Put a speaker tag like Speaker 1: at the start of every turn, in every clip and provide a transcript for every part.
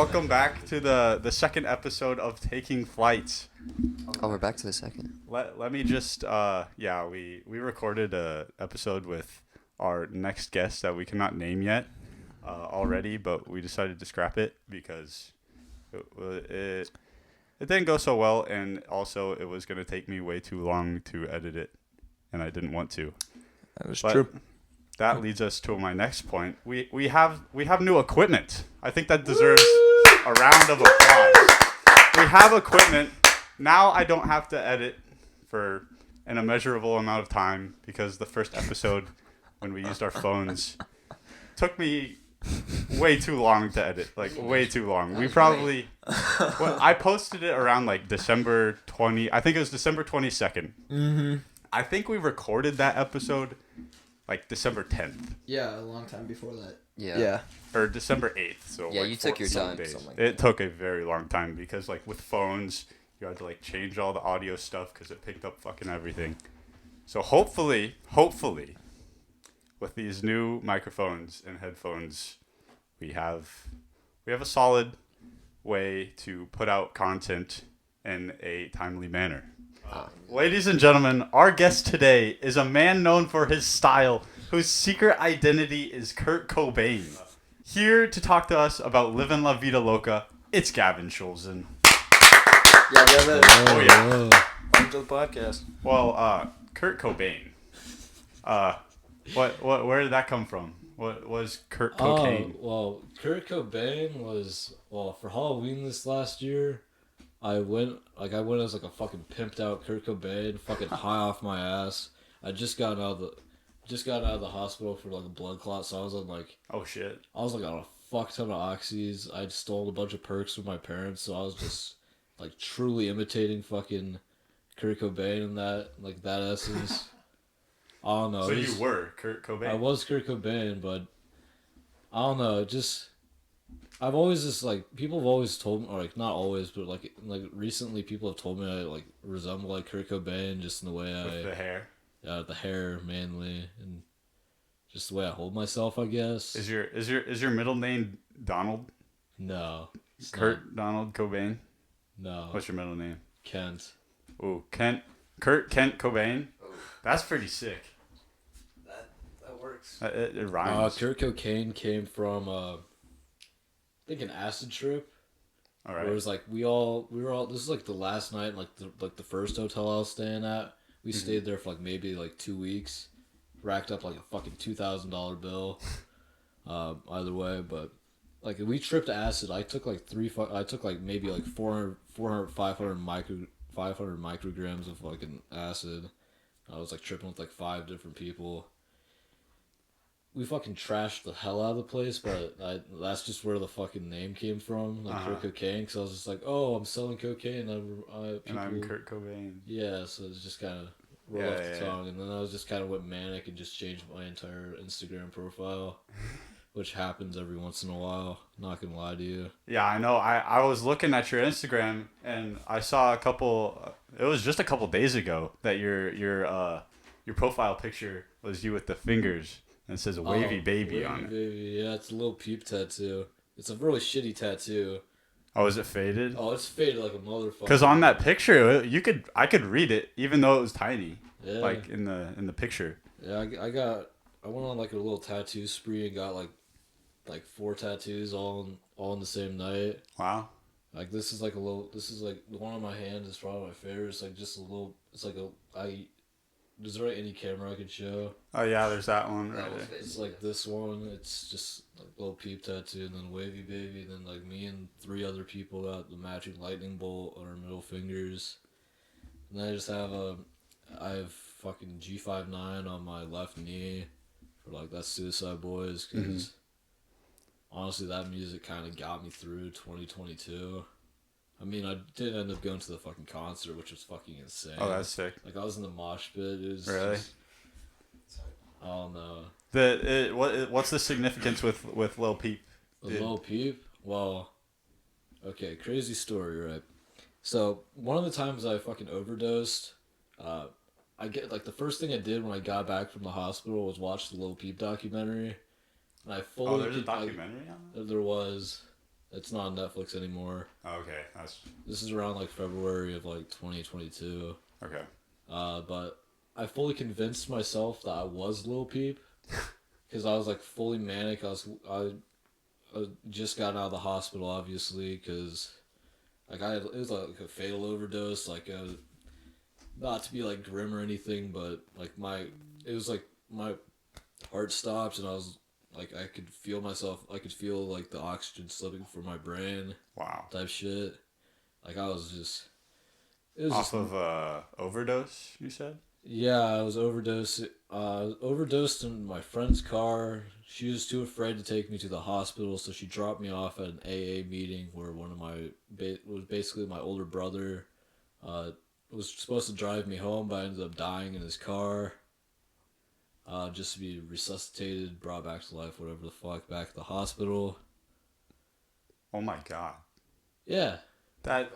Speaker 1: welcome back to the second episode of Taking Flights.
Speaker 2: Oh, we're back to the second.
Speaker 1: Let me just we recorded a episode with our next guest that we cannot name yet already, but we decided to scrap it because it didn't go so well, and also it was gonna take me way too long to edit it, and I didn't want to.
Speaker 3: That is true.
Speaker 1: That leads us to my next point. We have new equipment. I think that deserves a round of applause. We have equipment. Now I don't have to edit for an immeasurable amount of time because the first episode when we used our phones took me way too long to edit. Like way too long. We probably I posted it around like December 20. I think it was December 22nd.
Speaker 3: Mm-hmm.
Speaker 1: I think we recorded that episode like December 10th.
Speaker 4: Yeah, a long time before that.
Speaker 3: Yeah.
Speaker 1: Or December 8th. So
Speaker 2: Yeah,
Speaker 1: like
Speaker 2: you took your time.
Speaker 1: Like it took a very long time because like with phones, you had to like change all the audio stuff because it picked up fucking everything. So hopefully, with these new microphones and headphones, we have a solid way to put out content in a timely manner. Ladies and gentlemen, our guest today is a man known for his style, whose secret identity is Kurt Cobain. Here to talk to us about livin, vida, loca, it's Gavin Scholzen.
Speaker 4: Yeah, Gavin.
Speaker 1: Oh yeah.
Speaker 3: Welcome to the podcast.
Speaker 1: Well, Kurt Cobain. Where did that come from? What was Kurt Cobain?
Speaker 5: Kurt Cobain was for Halloween this last year. I went as like a fucking pimped out Kurt Cobain, fucking high off my ass. I just got out of the hospital for like a blood clot, so I was on like
Speaker 1: Oh shit.
Speaker 5: I was like on a fuck ton of oxys. I'd stolen a bunch of perks from my parents, so I was just like truly imitating fucking Kurt Cobain and that essence. I don't know.
Speaker 1: So you were Kurt Cobain.
Speaker 5: I was Kurt Cobain, but I don't know. I've always just like people have always told me, or like not always, but like recently people have told me I like resemble like Kurt Cobain just in the way
Speaker 1: With the hair.
Speaker 5: Yeah, the hair mainly, and just the way I hold myself, I guess.
Speaker 1: Is your middle name Donald?
Speaker 5: No.
Speaker 1: Kurt Donald Cobain?
Speaker 5: No.
Speaker 1: What's your middle name?
Speaker 5: Kent.
Speaker 1: Ooh, Kurt Kent Cobain? That's pretty sick.
Speaker 4: That works.
Speaker 1: It rhymes.
Speaker 5: Kurt Cobain came from I think an acid trip.
Speaker 1: All right.
Speaker 5: Where it was like we were all this is like the last night, like the first hotel I was staying at. We stayed there for like maybe like 2 weeks, racked up like a fucking $2,000 bill. Either way, but like we tripped acid. I took like maybe like 500 micrograms of fucking acid. I was like tripping with like 5 different people. We fucking trashed the hell out of the place, but that's just where the fucking name came from, like Kurt Cocaine. Because I was just like, oh, I'm selling cocaine.
Speaker 1: And I'm Kurt Cobain.
Speaker 5: Yeah, so it's just kind of rolled off the tongue. And then I was just kind of went manic and just changed my entire Instagram profile, which happens every once in a while. Not gonna lie to you.
Speaker 1: Yeah, I know. I was looking at your Instagram and I saw a couple. It was just a couple days ago that your profile picture was you with the fingers. And it says wavy baby on it.
Speaker 5: Baby. Yeah, it's a little peep tattoo. It's a really shitty tattoo.
Speaker 1: Oh, is it faded?
Speaker 5: Oh, it's faded like a motherfucker.
Speaker 1: Because on that picture, I could read it even though it was tiny.
Speaker 5: Yeah.
Speaker 1: Like in the picture.
Speaker 5: Yeah, I went on like a little tattoo spree and got like 4 tattoos all in the same night.
Speaker 1: Wow.
Speaker 5: Like this is like the one on my hand is probably my favorite. It's like just a little. It's like is there any camera I could show?
Speaker 1: Oh yeah, there's that one right there.
Speaker 5: It's like this one. It's just like a little peep tattoo, and then wavy baby, and then like me and 3 other people got the matching lightning bolt on our middle fingers. And then I have fucking G59 on my left knee for like that's Suicide Boys because honestly that music kind of got me through 2022. I mean, I did end up going to the fucking concert, which was fucking insane.
Speaker 1: Oh, that's sick.
Speaker 5: Like, I was in the mosh pit. It was
Speaker 1: really?
Speaker 5: I don't know.
Speaker 1: What's the significance with Lil Peep?
Speaker 5: Lil Peep? Well, okay, crazy story, right? So, one of the times I fucking overdosed, I get, like, the first thing I did when I got back from the hospital was watch the Lil Peep documentary. And I fully...
Speaker 1: Oh, there's a documentary on that?
Speaker 5: There was... It's not on Netflix anymore.
Speaker 1: Okay, that's
Speaker 5: This is around like February of like 2022.
Speaker 1: okay.
Speaker 5: But I fully convinced myself that I was Lil Peep because I was like fully manic. I just got out of the hospital, obviously, because like it was like a fatal overdose. Like not to be like grim or anything, but like it was like my heart stopped and I was like I could feel myself. I could feel like the oxygen slipping from my brain
Speaker 1: Wow.
Speaker 5: type shit. Like I was just. It was
Speaker 1: Off
Speaker 5: just,
Speaker 1: of overdose, you said?
Speaker 5: yeah, I was overdosed. Overdosed in my friend's car. She was too afraid to take me to the hospital, so she dropped me off at an AA meeting where one of my was basically my older brother. Uh, was supposed to drive me home, but I ended up dying in his car. Just to be resuscitated, brought back to life, whatever the fuck, back at the hospital.
Speaker 1: Oh my god.
Speaker 5: Yeah.
Speaker 1: That's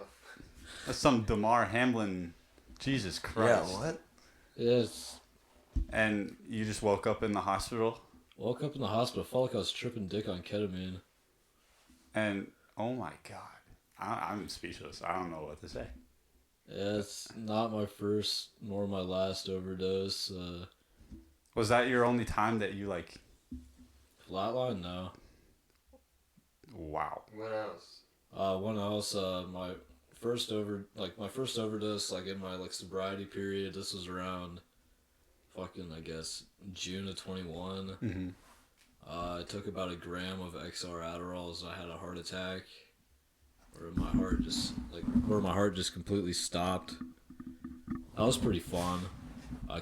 Speaker 1: some Damar Hamlin. Jesus Christ.
Speaker 3: Yeah, what?
Speaker 5: Yes.
Speaker 1: And you just woke up in the hospital?
Speaker 5: Woke up in the hospital, felt like I was tripping dick on ketamine.
Speaker 1: And oh my god. I'm speechless. I don't know what to say.
Speaker 5: Yeah, it's not my first nor my last overdose.
Speaker 1: Was that your only time that you like?
Speaker 5: Flatline, no.
Speaker 1: Wow.
Speaker 4: What else?
Speaker 5: One else, my first overdose, like in my like sobriety period. This was around, fucking I guess June of 21.
Speaker 1: Mm-hmm.
Speaker 5: I took about a gram of XR Adderalls. I had a heart attack, where my heart just completely stopped. That was pretty fun,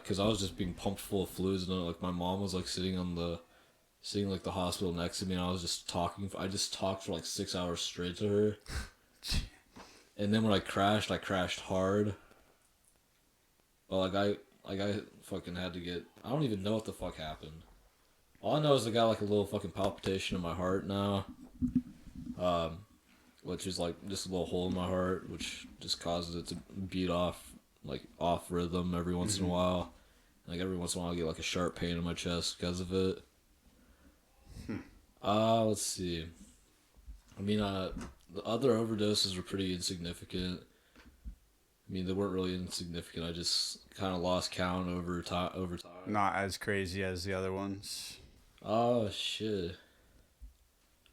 Speaker 5: cause I was just being pumped full of fluids, and like my mom was like sitting like the hospital next to me, and I was just talking. I just talked for like 6 hours straight to her. And then when I crashed hard. But I fucking had to get. I don't even know what the fuck happened. All I know is I got like a little fucking palpitation in my heart now. Which is like just a little hole in my heart, which just causes it to beat off rhythm every once in a while. Like every once in a while I get like a sharp pain in my chest because of it. Let's see. I mean, the other overdoses were pretty insignificant. I mean, they weren't really insignificant. I just kind of lost count over time.
Speaker 1: Not as crazy as the other ones.
Speaker 5: Oh shit.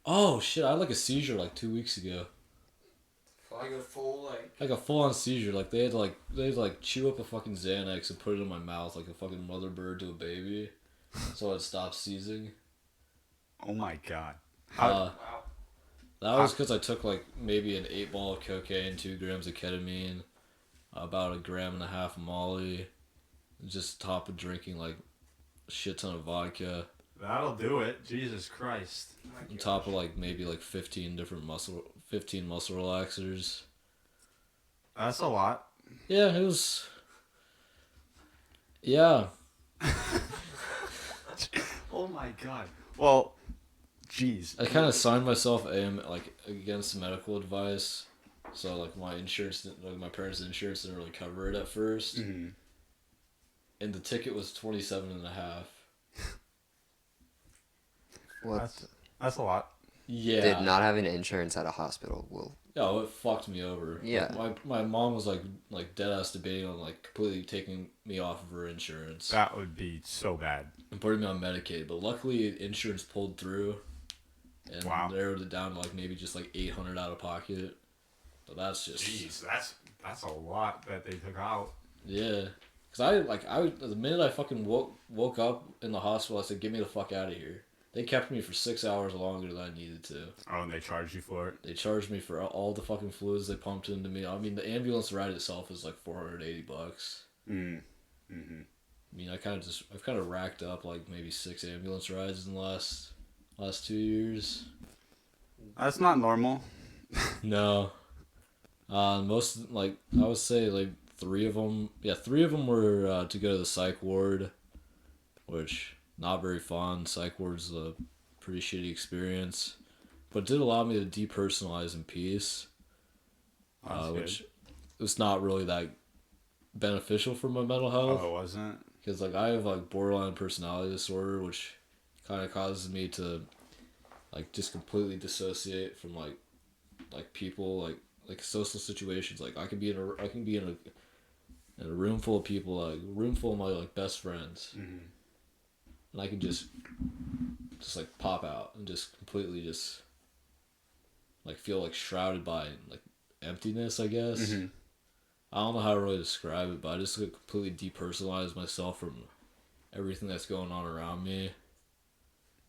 Speaker 5: Oh shit! I had like a seizure like 2 weeks ago.
Speaker 4: Like a full
Speaker 5: Like a full on seizure. Like they had to chew up a fucking Xanax and put it in my mouth like a fucking mother bird to a baby, so I'd stop seizing.
Speaker 1: Oh my god.
Speaker 5: That was because I took like maybe an 8-ball of cocaine, 2 grams of ketamine, about 1.5 grams of Molly, just top of drinking like a shit ton of vodka.
Speaker 1: That'll do it. Jesus Christ.
Speaker 5: On top of like maybe like 15 muscle relaxers.
Speaker 1: That's a lot.
Speaker 5: Yeah, it was. Yeah.
Speaker 1: Oh my god. Well, jeez.
Speaker 5: I kind of signed myself against medical advice, so like my parents' insurance didn't really cover it at first,
Speaker 1: Mm-hmm.
Speaker 5: and the ticket was 27.5.
Speaker 2: What?
Speaker 1: That's a lot.
Speaker 5: Yeah.
Speaker 2: Did not having insurance at a hospital will.
Speaker 5: Oh, it fucked me over.
Speaker 2: Yeah.
Speaker 5: Like, my mom was like dead ass debating on like completely taking me off of her insurance
Speaker 1: That would be so bad.
Speaker 5: and putting me on Medicaid, but luckily insurance pulled through, and
Speaker 1: Wow.
Speaker 5: narrowed it down to like maybe just like $800 out of pocket. But that's just.
Speaker 1: Jeez, that's a lot that they took out.
Speaker 5: Yeah. Cause the minute I fucking woke up in the hospital, I said, "Get me the fuck out of here." They kept me for 6 hours longer than I needed to.
Speaker 1: Oh, and they charged you for it?
Speaker 5: They charged me for all the fucking fluids they pumped into me. I mean, the ambulance ride itself is like $480.
Speaker 1: Mm-hmm.
Speaker 5: I mean, I've kind of racked up like maybe 6 ambulance rides in the last 2 years.
Speaker 1: That's not normal.
Speaker 5: No. Most, like, I would say like 3 of them were to go to the psych ward, which not very fun. Psych ward's a pretty shitty experience, but it did allow me to depersonalize in peace, which was not really that beneficial for my mental health.
Speaker 1: Oh, it wasn't?
Speaker 5: Because like I have like borderline personality disorder, which kind of causes me to like just completely dissociate from like like people, like social situations. Like I can be in a room full of people, like a room full of my like best friends, and I can just like pop out and just completely just like feel like shrouded by like emptiness, I guess. I don't know how to really describe it, but I just like, completely depersonalize myself from everything that's going on around me,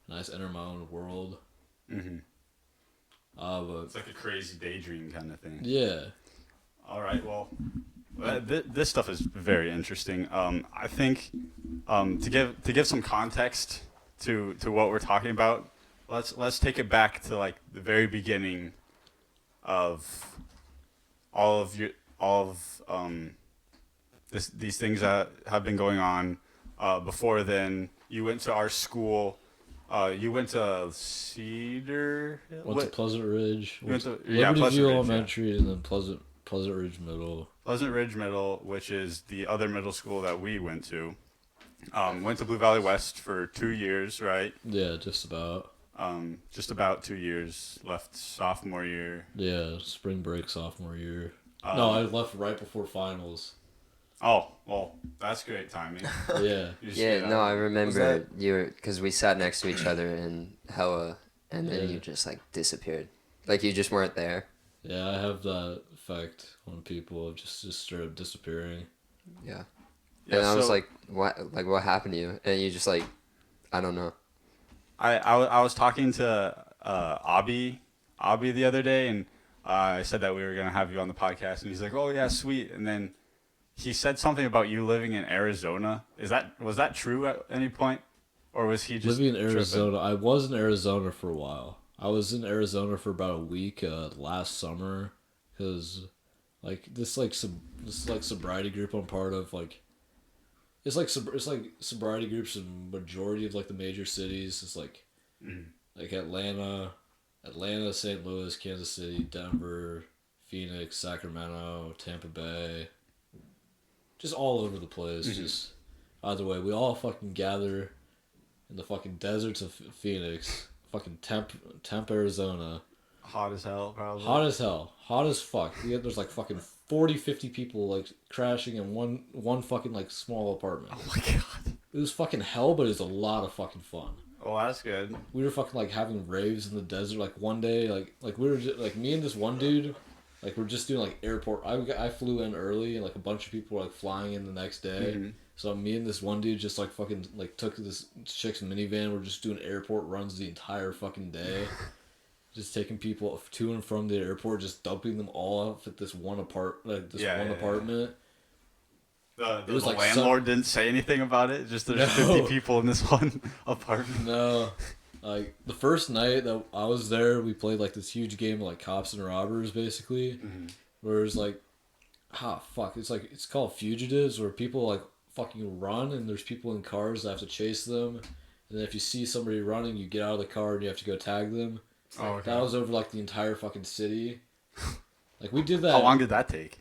Speaker 5: and I just enter my own world. But
Speaker 1: It's like a crazy daydream kind of thing.
Speaker 5: yeah,
Speaker 1: All right. Well, this stuff is very interesting. I think to give some context to what we're talking about, let's take it back to like the very beginning of all of these things that have been going on. Before then, you went to our school. You went to Cedar.
Speaker 5: went to Pleasant Ridge,
Speaker 1: You went to
Speaker 5: Liberty
Speaker 1: Pleasant
Speaker 5: View
Speaker 1: Ridge,
Speaker 5: Elementary, and then Pleasant Ridge Middle.
Speaker 1: Pleasant Ridge Middle, which is the other middle school that we went to. Went to Blue Valley West for 2 years, right?
Speaker 5: Yeah, just about.
Speaker 1: Just about 2 years. Left sophomore year.
Speaker 5: Yeah, spring break sophomore year. No, I left right before finals.
Speaker 1: Oh, well, that's great timing.
Speaker 5: Yeah.
Speaker 1: You just
Speaker 2: Yeah,
Speaker 1: get
Speaker 2: no,
Speaker 1: out.
Speaker 2: I remember
Speaker 3: that-
Speaker 2: you were because we sat next to each other in Hella, and then
Speaker 5: Yeah.
Speaker 2: you just like disappeared, like you just weren't there.
Speaker 5: Yeah, I have that effect on people of just straight up disappearing.
Speaker 2: Yeah,
Speaker 1: Yeah,
Speaker 2: and I was
Speaker 1: so
Speaker 2: like, what happened to you? And you just like, I don't know.
Speaker 1: I was talking to Abby the other day, and I said that we were gonna have you on the podcast, and he's like, "Oh yeah, sweet." And then he said something about you living in Arizona. Was that true at any point, or was he just
Speaker 5: Living in
Speaker 1: tripping?
Speaker 5: Arizona, I was in Arizona for a while. I was in Arizona for about a week last summer, because like this sobriety group I'm part of, like it's like sobriety groups in majority of like the major cities. It's like like Atlanta, St. Louis, Kansas City, Denver, Phoenix, Sacramento, Tampa Bay, just all over the place. Just either way, we all fucking gather in the fucking deserts of Phoenix, fucking temp Arizona.
Speaker 1: Hot as hell, probably.
Speaker 5: Hot as hell. Hot as fuck. There's like fucking 40, 50 people like crashing in one fucking like small apartment.
Speaker 1: Oh my god.
Speaker 5: It was fucking hell, but it was a lot of fucking fun.
Speaker 1: Well, that's good.
Speaker 5: We were fucking like having raves in the desert. Like one day, like we were just, like me and this one dude, like we're just doing like airport. I flew in early, and like a bunch of people were like flying in the next day. So me and this one dude just like fucking like took this chick's minivan. We're just doing airport runs the entire fucking day. Just taking people to and from the airport, just dumping them all off at this one apartment.
Speaker 1: The
Speaker 5: was like
Speaker 1: landlord didn't say anything about it. Just there's
Speaker 5: No.
Speaker 1: 50 people in this one apartment.
Speaker 5: No, like the first night that I was there, we played like this huge game of like cops and robbers, basically. Where it's like, fuck, it's called fugitives, where people like fucking run, and there's people in cars that have to chase them, and then if you see somebody running, you get out of the car and you have to go tag them.
Speaker 1: Oh, okay.
Speaker 5: That was over like the entire fucking city. Like we did that.
Speaker 1: How long did that take?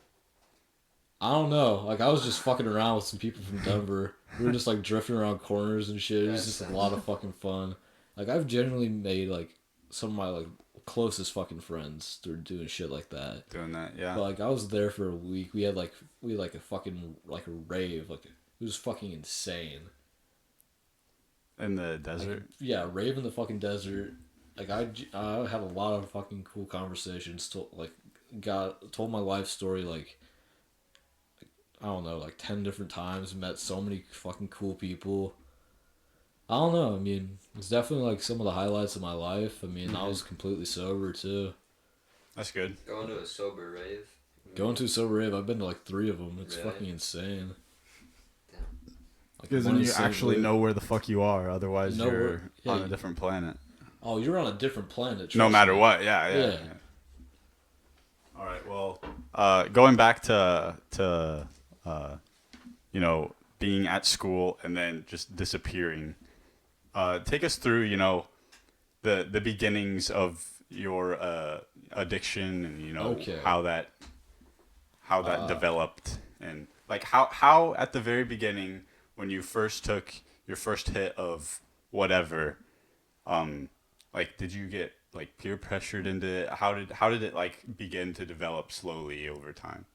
Speaker 5: I don't know. Like I was just fucking around with some people from Denver. We were just like drifting around corners and shit. It was just a lot of fucking fun. Like I've generally made like some of my like closest fucking friends through doing shit like that.
Speaker 1: Doing that, yeah.
Speaker 5: But like I was there for a week. We had a fucking like a rave. Like it was fucking insane.
Speaker 1: In the desert.
Speaker 5: Yeah, rave in the fucking desert. Like I had a lot of fucking cool conversations. Told my life story like I don't know, like 10 different times. Met so many fucking cool people. I don't know. I mean, it's definitely like some of the highlights of my life. I mean, I was completely sober too.
Speaker 1: That's good.
Speaker 2: Going to a sober rave.
Speaker 5: Going to a sober rave, I've been to like 3 of them. It's
Speaker 2: Really?
Speaker 5: fucking insane.
Speaker 2: Damn.
Speaker 5: Like
Speaker 1: Because
Speaker 5: one
Speaker 1: then
Speaker 5: in
Speaker 1: you
Speaker 5: St.
Speaker 1: actually
Speaker 5: Louis.
Speaker 1: know where the fuck you are. Otherwise,
Speaker 5: You know
Speaker 1: you're
Speaker 5: where- yeah,
Speaker 1: on a
Speaker 5: you-
Speaker 1: different planet.
Speaker 5: Oh, you're on a different planet.
Speaker 1: No
Speaker 5: trust
Speaker 1: matter
Speaker 5: me.
Speaker 1: what, yeah.
Speaker 5: Yeah.
Speaker 1: All right. Well, going back to you know, being at school and then just disappearing. Take us through, you know, the beginnings of your addiction, and you know
Speaker 5: Okay.
Speaker 1: how that developed, and like how at the very beginning when you first took your first hit of whatever, like did you get like peer pressured into it? How did it like begin to develop slowly over time?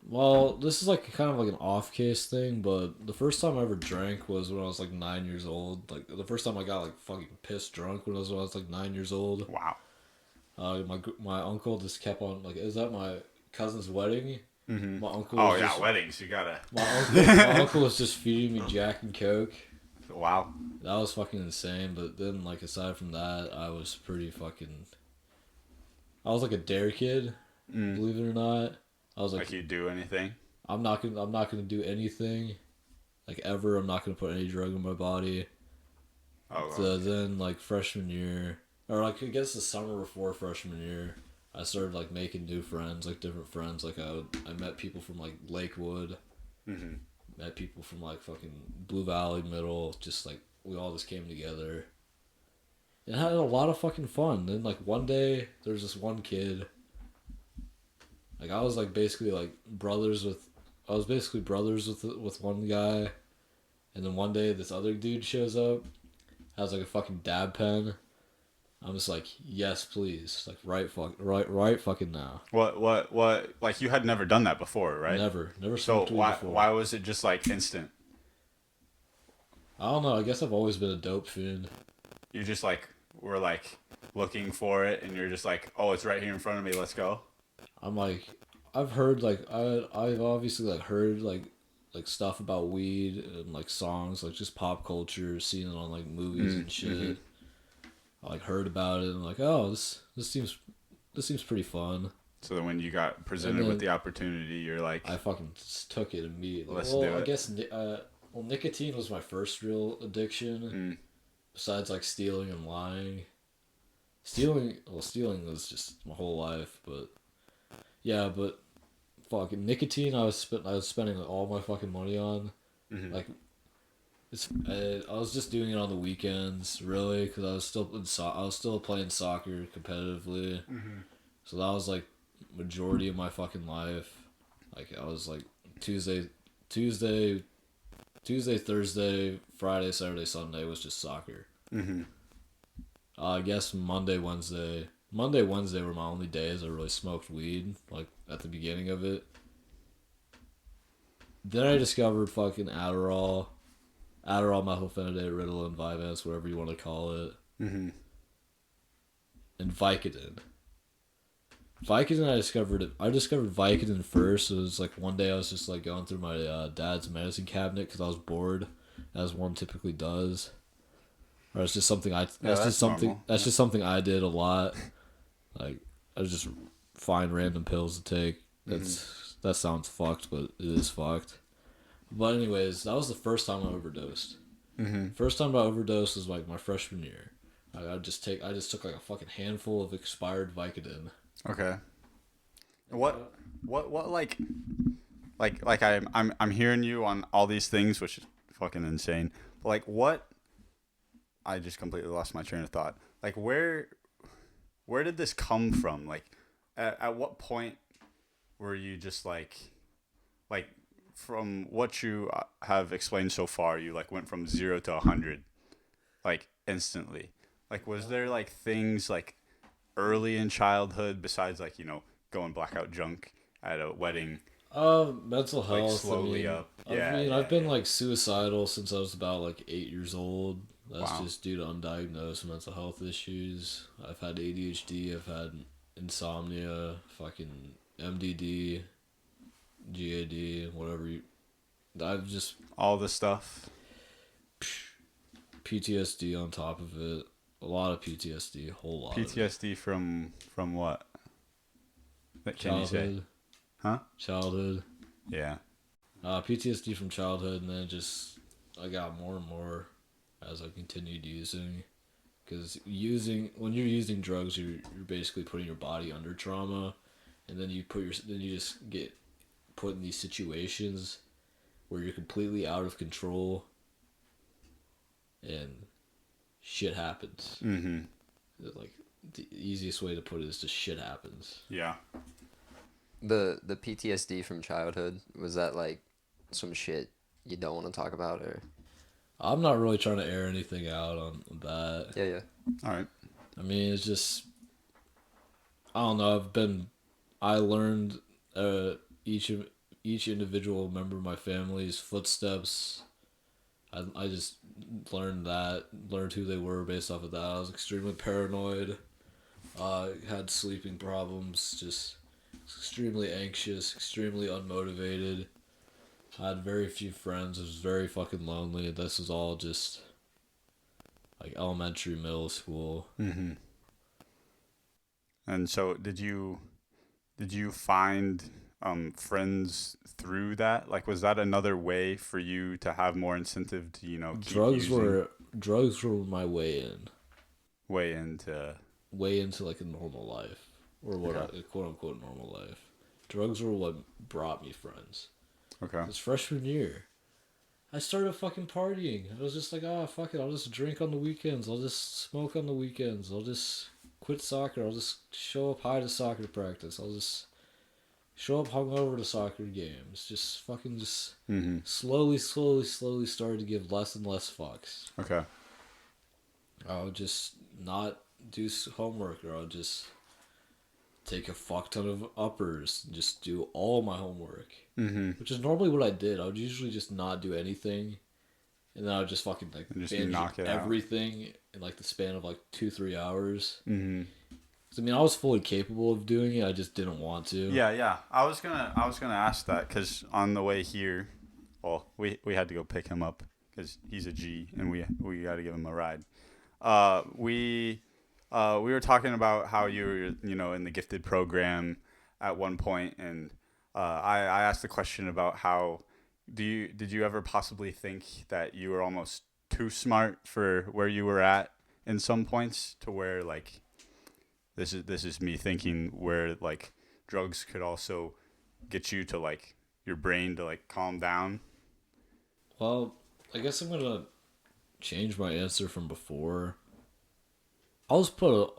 Speaker 5: Well, this is like kind of like an off case thing, but the first time I ever drank was when I was like 9 years old. Like the first time I got like fucking pissed drunk when I was like 9 years old.
Speaker 1: Wow.
Speaker 5: My uncle just kept on like, is that my cousin's wedding?
Speaker 1: Mm-hmm.
Speaker 5: My uncle.
Speaker 1: Oh
Speaker 5: Was
Speaker 1: yeah,
Speaker 5: just,
Speaker 1: weddings. You gotta.
Speaker 5: my uncle was just feeding me Jack and Coke.
Speaker 1: Wow.
Speaker 5: That was fucking insane. But then like aside from that, I was pretty fucking. I was like a dare kid, believe it or not. I was
Speaker 1: Like you do anything?
Speaker 5: I'm not gonna do anything, like ever. I'm not gonna put any drug in my body.
Speaker 1: Oh.
Speaker 5: So
Speaker 1: Okay.
Speaker 5: then like freshman year, or like I guess the summer before freshman year, I started like making new friends, like different friends. Like I met people from like Lakewood,
Speaker 1: Mm-hmm.
Speaker 5: met people from like fucking Blue Valley Middle. Just like we all just came together and had a lot of fucking fun. Then like one day there was this one kid. Like I was like basically like brothers with, I was basically brothers with one guy, and then one day this other dude shows up, has like a fucking dab pen. I'm just like, yes, please, like right fucking now.
Speaker 1: What? Like you had never done that before, right?
Speaker 5: Never
Speaker 1: So
Speaker 5: smoked weed
Speaker 1: why
Speaker 5: before.
Speaker 1: why was it just like instant?
Speaker 5: I don't know. I guess I've always been a dope fiend.
Speaker 1: You just like were like looking for it, and you're just like, oh, it's right here in front of me. Let's go.
Speaker 5: I'm like, I've heard like I've obviously like heard like stuff about weed and like songs, like just pop culture, seen it on like movies and shit.
Speaker 1: Mm-hmm.
Speaker 5: I like heard about it and like, oh, this seems pretty fun.
Speaker 1: So then when you got presented
Speaker 5: then
Speaker 1: with the opportunity, you're like,
Speaker 5: I fucking just took it immediately.
Speaker 1: Let's
Speaker 5: well,
Speaker 1: do
Speaker 5: I
Speaker 1: it.
Speaker 5: guess nicotine was my first real addiction. Besides like stealing and lying. Stealing was just my whole life, but yeah, but fucking nicotine I was spending all my fucking money on.
Speaker 1: Mm-hmm.
Speaker 5: Like I was just doing it on the weekends, really, because I was still playing soccer competitively.
Speaker 1: Mm-hmm.
Speaker 5: So that was like majority of my fucking life. Like I was like Tuesday, Thursday, Friday, Saturday, Sunday was just soccer.
Speaker 1: Mm-hmm.
Speaker 5: I guess Monday, Wednesday were my only days I really smoked weed. Like at the beginning of it. Then I discovered fucking Adderall, methylphenidate, Ritalin, Vyvanse, whatever you want to call it,
Speaker 1: Mm-hmm.
Speaker 5: and Vicodin. Vicodin, I discovered Vicodin first. It was like one day I was just like going through my dad's medicine cabinet because I was bored, as one typically does. Or it's just something
Speaker 1: that's normal.
Speaker 5: just something I did a lot. Like I was just find random pills to take. That sounds fucked, but it is fucked. But anyways, that was the first time I overdosed.
Speaker 1: Mm-hmm.
Speaker 5: First time I overdosed was like my freshman year. I just took like a fucking handful of expired Vicodin.
Speaker 1: Okay. What like I'm hearing you on all these things, which is fucking insane. But like what? I just completely lost my train of thought. Like where did this come from? Like at what point were you just like from what you have explained so far, you like went from 0 to 100 like instantly. Like was there like things like early in childhood besides like, going blackout drunk at a wedding?
Speaker 5: Mental health.
Speaker 1: Slowly up.
Speaker 5: I've been like suicidal since I was about like 8 years old. That's
Speaker 1: Wow.
Speaker 5: just due to undiagnosed mental health issues. I've had ADHD. I've had insomnia. Fucking MDD, GAD, whatever. I've just
Speaker 1: All the stuff.
Speaker 5: PTSD on top of it. A lot of PTSD. A whole lot.
Speaker 1: PTSD from what? That can you say?
Speaker 5: Childhood.
Speaker 1: Huh?
Speaker 5: Childhood.
Speaker 1: Yeah.
Speaker 5: PTSD from childhood, and then I got more and more as I continued using. Because when you're using drugs, you're basically putting your body under trauma, and then you just get put in these situations where you're completely out of control, and shit happens.
Speaker 1: Mm-hmm.
Speaker 5: Like the easiest way to put it is just shit happens.
Speaker 1: Yeah.
Speaker 2: The PTSD from childhood, was that like some shit you don't want to talk about, or?
Speaker 5: I'm not really trying to air anything out on that.
Speaker 2: Yeah.
Speaker 1: All right.
Speaker 5: I mean, it's just I don't know. I learned each individual member of my family's footsteps. I just learned who they were based off of that. I was extremely paranoid. Had sleeping problems, just extremely anxious, extremely unmotivated. I had very few friends. I was very fucking lonely. This was all just like elementary, middle school.
Speaker 1: Mm-hmm. And so, did you find friends through that? Like, was that another way for you to have more incentive to keep
Speaker 5: Drugs
Speaker 1: using
Speaker 5: were my
Speaker 1: way into
Speaker 5: way into like a normal life, or what
Speaker 1: Okay.
Speaker 5: a quote unquote normal life. Drugs were what brought me friends.
Speaker 1: Okay.
Speaker 5: It's freshman year. I started fucking partying. I was just like, oh, fuck it. I'll just drink on the weekends. I'll just smoke on the weekends. I'll just quit soccer. I'll just show up high to soccer practice. I'll just show up hungover to soccer games. Just fucking just
Speaker 1: Mm-hmm.
Speaker 5: slowly started to give less and less fucks.
Speaker 1: Okay.
Speaker 5: I would just not do homework, or I would just take a fuck ton of uppers and just do all my homework.
Speaker 1: Mm-hmm.
Speaker 5: Which is normally what I did. I would usually just not do anything, and then I would just fucking like
Speaker 1: And just
Speaker 5: binge
Speaker 1: knock it out.
Speaker 5: everything in like the span of like 2-3 hours.
Speaker 1: Mm-hmm.
Speaker 5: 'Cause, I mean, I was fully capable of doing it. I just didn't want to.
Speaker 1: Yeah. I was gonna ask that because on the way here, well, we had to go pick him up because he's a G and we got to give him a ride. We were talking about how you were in the gifted program at one point, and I asked the question about how did you ever possibly think that you were almost too smart for where you were at in some points, to where like this is me thinking where like drugs could also get you to like your brain to like calm down.
Speaker 5: Well, I guess I'm gonna change my answer from before. I was put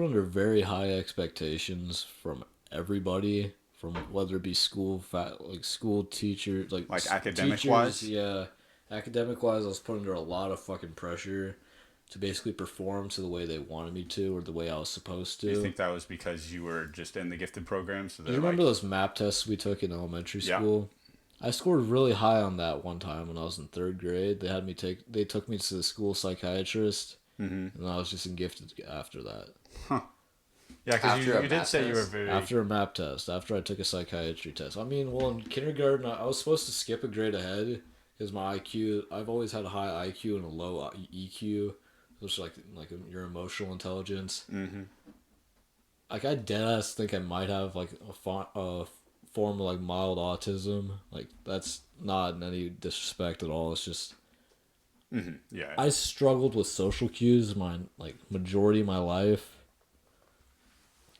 Speaker 5: under very high expectations from everybody, from whether it be school teachers, like
Speaker 1: Academic
Speaker 5: teachers,
Speaker 1: wise?
Speaker 5: yeah, academic wise. I was put under a lot of fucking pressure to basically perform to the way they wanted me to, or the way I was supposed to.
Speaker 1: Do you think that was because you were just in the gifted program? So
Speaker 5: Do you remember those map tests we took in elementary school? I scored really high on that one time when I was in 3rd grade. They took me to the school psychiatrist, and I was just in gifted after that.
Speaker 1: Yeah, because
Speaker 2: After a
Speaker 1: you did
Speaker 2: math
Speaker 1: say you were
Speaker 2: test?
Speaker 1: very
Speaker 5: After a map test, after I took a psychiatry test. I mean, well, in kindergarten, I was supposed to skip a grade ahead because my IQ, I've always had a high IQ and a low EQ, which is like your emotional intelligence.
Speaker 1: Mm-hmm.
Speaker 5: Like, I deadass think I might have like a form of like mild autism. Like, that's not in any disrespect at all. It's just
Speaker 1: Mm-hmm. Yeah.
Speaker 5: I struggled with social cues my like majority of my life.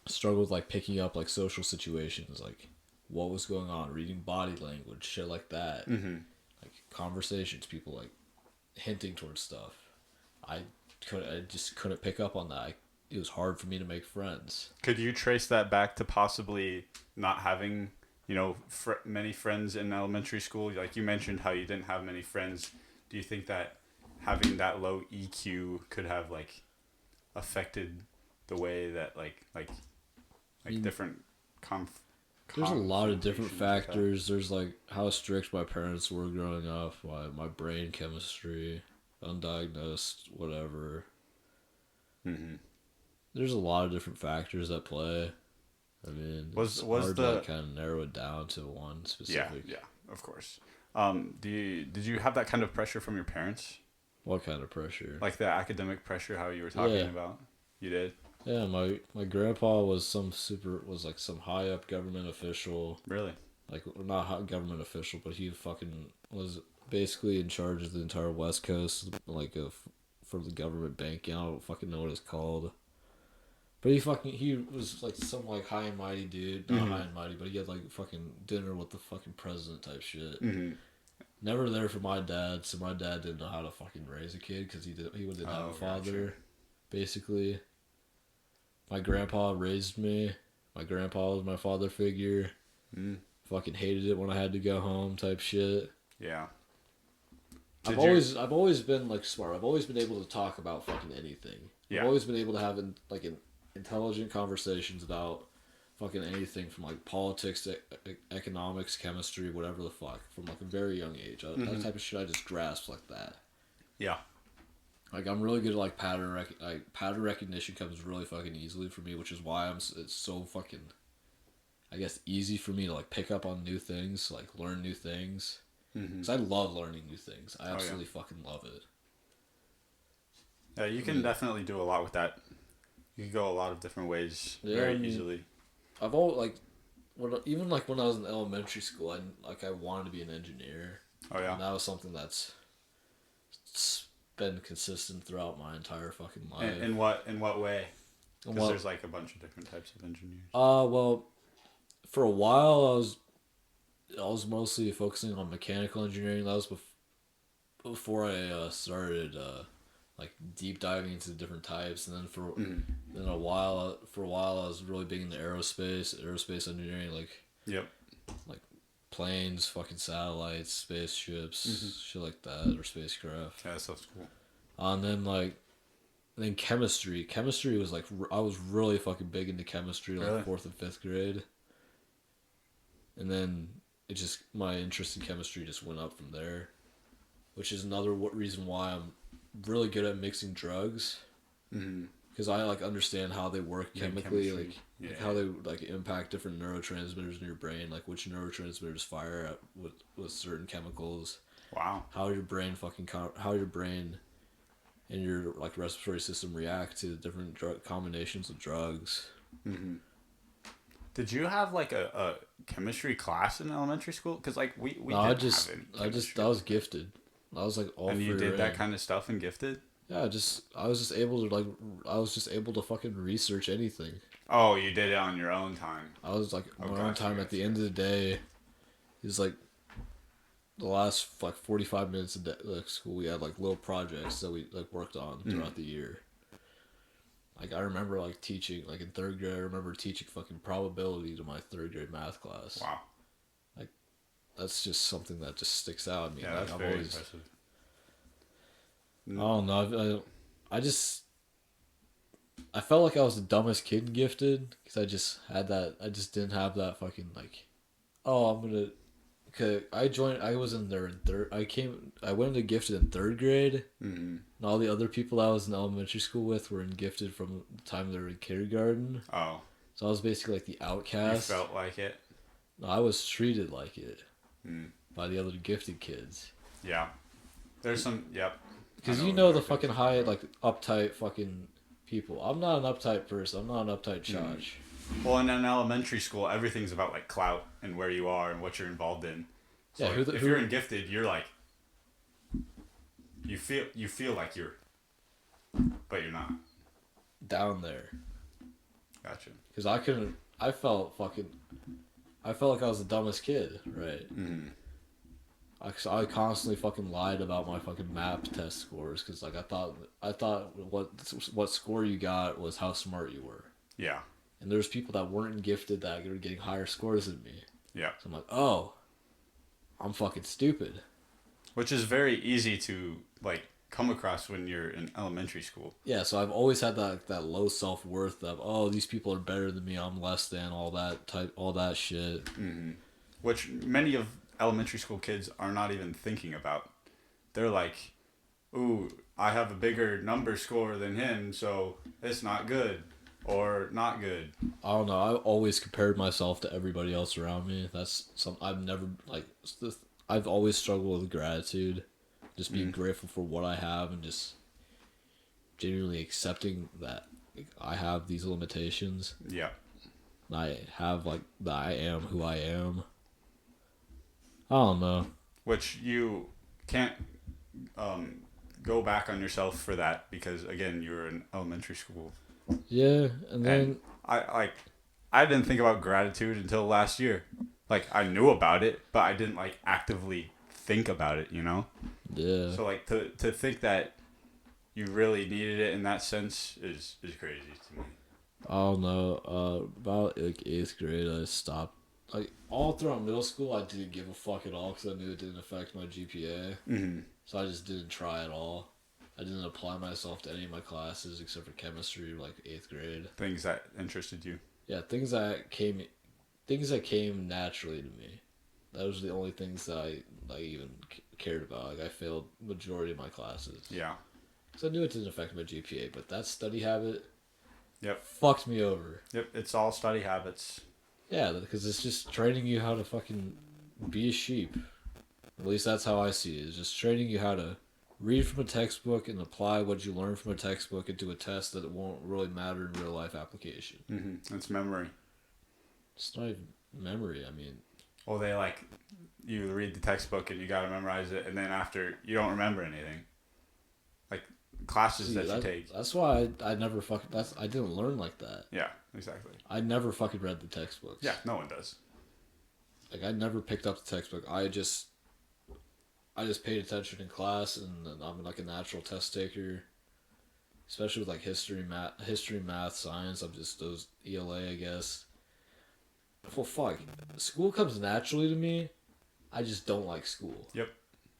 Speaker 5: Struggled with like picking up like social situations, like what was going on, reading body language, shit like that.
Speaker 1: Mm-hmm.
Speaker 5: Like conversations, people like hinting towards stuff. I just couldn't pick up on that. It was hard for me to make friends.
Speaker 1: Could you trace that back to possibly not having, many friends in elementary school? Like you mentioned how you didn't have many friends. Do you think that having that low EQ could have like affected the way that like different
Speaker 5: There's a lot of different
Speaker 1: confrontations like that?
Speaker 5: factors. There's like how strict my parents were growing up, my brain chemistry, undiagnosed, whatever.
Speaker 1: Mm-hmm.
Speaker 5: There's a lot of different factors that play. I mean,
Speaker 1: Was
Speaker 5: hard
Speaker 1: the
Speaker 5: to like, kind of narrow it down to one specific.
Speaker 1: Yeah, of course. Did you have that kind of pressure from your parents?
Speaker 5: What kind of pressure?
Speaker 1: Like the academic pressure, how you were talking
Speaker 5: Yeah.
Speaker 1: about? You did?
Speaker 5: Yeah, my grandpa was some high up government official.
Speaker 1: Really?
Speaker 5: Like, not high government official, but he fucking was basically in charge of the entire West Coast, like for the government banking. I don't fucking know what it's called. But he was like some like high and mighty dude, not high and mighty, but he had like fucking dinner with the fucking president type shit.
Speaker 1: Mm-hmm.
Speaker 5: Never there for my dad, so my dad didn't know how to fucking raise a kid because he didn't have a father,
Speaker 1: gotcha.
Speaker 5: basically. My grandpa raised me. My grandpa was my father figure.
Speaker 1: Mm.
Speaker 5: Fucking hated it when I had to go home type shit.
Speaker 1: Yeah.
Speaker 5: I've always been like smart. I've always been able to talk about fucking anything.
Speaker 1: Yeah.
Speaker 5: I've always been able to have intelligent conversations about fucking anything from like politics, economics, chemistry, whatever the fuck, from like a very young age. That type of shit I just grasp like that.
Speaker 1: Yeah.
Speaker 5: Like I'm really good at like pattern recognition comes really fucking easily for me, which is why it's so fucking, I guess, easy for me to like pick up on new things, like learn new things. Because I love learning new things. I absolutely fucking love it.
Speaker 1: Yeah, you can definitely do a lot with that. You can go a lot of different ways very easily.
Speaker 5: I've always like, even like when I was in elementary school, I wanted to be an engineer.
Speaker 1: Oh yeah.
Speaker 5: And that was something that's been consistent throughout my entire fucking life.
Speaker 1: In what way? Because there's like a bunch of different types of engineers.
Speaker 5: Well, for a while I was mostly focusing on mechanical engineering. That was before I started like deep diving into different types, and then for a while I was really big into aerospace engineering, like like planes, fucking satellites, spaceships, shit like that, or spacecraft.
Speaker 1: Yeah, that stuff's cool.
Speaker 5: And then chemistry. Chemistry was like I was really fucking big into chemistry, like
Speaker 1: Really?
Speaker 5: 4th and 5th grade. And then my interest in chemistry just went up from there, which is another reason why I'm really good at mixing drugs. Because I like understand how they work chemically, like how they like impact different neurotransmitters in your brain, like which neurotransmitters fire with certain chemicals.
Speaker 1: Wow.
Speaker 5: How your brain and your like respiratory system react to different combinations of drugs.
Speaker 1: Did you have like a chemistry class in elementary school? Because like we
Speaker 5: No,
Speaker 1: didn't have any chemistry.
Speaker 5: I was gifted. I was like all.
Speaker 1: And you did that kind of stuff in gifted?
Speaker 5: Yeah, I was just able to fucking research anything.
Speaker 1: Oh, you did it on your own time.
Speaker 5: I was like
Speaker 1: Oh,
Speaker 5: my own time. At the
Speaker 1: gotcha.
Speaker 5: end of the day, it's like the last like 45 minutes of like school. We had like little projects that we like worked on throughout the year. Like I remember like teaching like in 3rd grade. I remember teaching fucking probability to my 3rd grade math class.
Speaker 1: Wow.
Speaker 5: Like that's just something that just sticks out. I mean,
Speaker 1: Yeah,
Speaker 5: like,
Speaker 1: that's very impressive.
Speaker 5: I don't know. I felt like I was the dumbest kid in gifted because I just didn't have that fucking like, oh, I'm gonna. Cause I was in there in I went into gifted in 3rd grade, and all the other people I was in elementary school with were in gifted from the time they were in kindergarten.
Speaker 1: Oh.
Speaker 5: So I was basically like the outcast.
Speaker 1: You felt like it?
Speaker 5: No, I was treated like it by the other gifted kids.
Speaker 1: Yeah. There's some, yep.
Speaker 5: Because you know the fucking high, like, uptight fucking people. I'm not an uptight person. I'm not an uptight chotch.
Speaker 1: Well, in an elementary school, everything's about, like, clout and where you are and what you're involved in. So,
Speaker 5: Yeah,
Speaker 1: like, if you're in gifted, you're, like, you feel like you're, but you're not.
Speaker 5: Down there.
Speaker 1: Gotcha.
Speaker 5: Because I felt like I was the dumbest kid, right? I constantly fucking lied about my fucking math test scores because like I thought what score you got was how smart you were.
Speaker 1: Yeah.
Speaker 5: And there's people that weren't gifted that were getting higher scores than me.
Speaker 1: Yeah.
Speaker 5: So I'm like, oh, I'm fucking stupid.
Speaker 1: Which is very easy to like come across when you're in elementary school.
Speaker 5: Yeah, so I've always had that low self-worth of, oh, these people are better than me, I'm less than, all that shit.
Speaker 1: Which many of elementary school kids are not even thinking about. They're like, ooh, I have a bigger number score than him, so it's not good. Or not good.
Speaker 5: I don't know, I always compared myself to everybody else around me. That's I've always struggled with gratitude. Just being grateful for what I have and just genuinely accepting that I have these limitations.
Speaker 1: Yeah.
Speaker 5: I have like that I am who I am. I don't know.
Speaker 1: Which you can't go back on yourself for that because again you're in elementary school.
Speaker 5: Yeah, and then
Speaker 1: I didn't think about gratitude until last year. Like I knew about it, but I didn't like actively think about it, you know?
Speaker 5: Yeah.
Speaker 1: So like to think that you really needed it in that sense is crazy to me.
Speaker 5: I don't know. About like 8th grade, I stopped. Like all throughout middle school, I didn't give a fuck at all because I knew it didn't affect my GPA. So I just didn't try at all. I didn't apply myself to any of my classes except for chemistry, like 8th grade.
Speaker 1: Things that interested you.
Speaker 5: Yeah, things that came naturally to me. That was the only things that I even cared about. Like I failed majority of my classes.
Speaker 1: Yeah.
Speaker 5: Because I knew it didn't affect my GPA, but that study habit.
Speaker 1: Yep.
Speaker 5: Fucked me over.
Speaker 1: Yep. It's all study habits.
Speaker 5: Yeah, because it's just training you how to fucking be a sheep. At least that's how I see it. It's just training you how to read from a textbook and apply what you learn from a textbook into a test that it won't really matter in real life application.
Speaker 1: Mm-hmm. It's memory.
Speaker 5: It's not even memory. I mean,
Speaker 1: Well, they you read the textbook and you gotta memorize it, and then after you don't remember anything. Like classes that you take.
Speaker 5: That's why I never fucking. I didn't learn like that.
Speaker 1: Yeah, exactly.
Speaker 5: I never fucking read the textbooks.
Speaker 1: Yeah, no one does.
Speaker 5: Like I never picked up the textbook. I just paid attention in class, and I'm like a natural test taker. Especially with like history, math, science. I'm just those ELA, I guess. Well, fuck. School comes naturally to me. I just don't like school.
Speaker 1: Yep.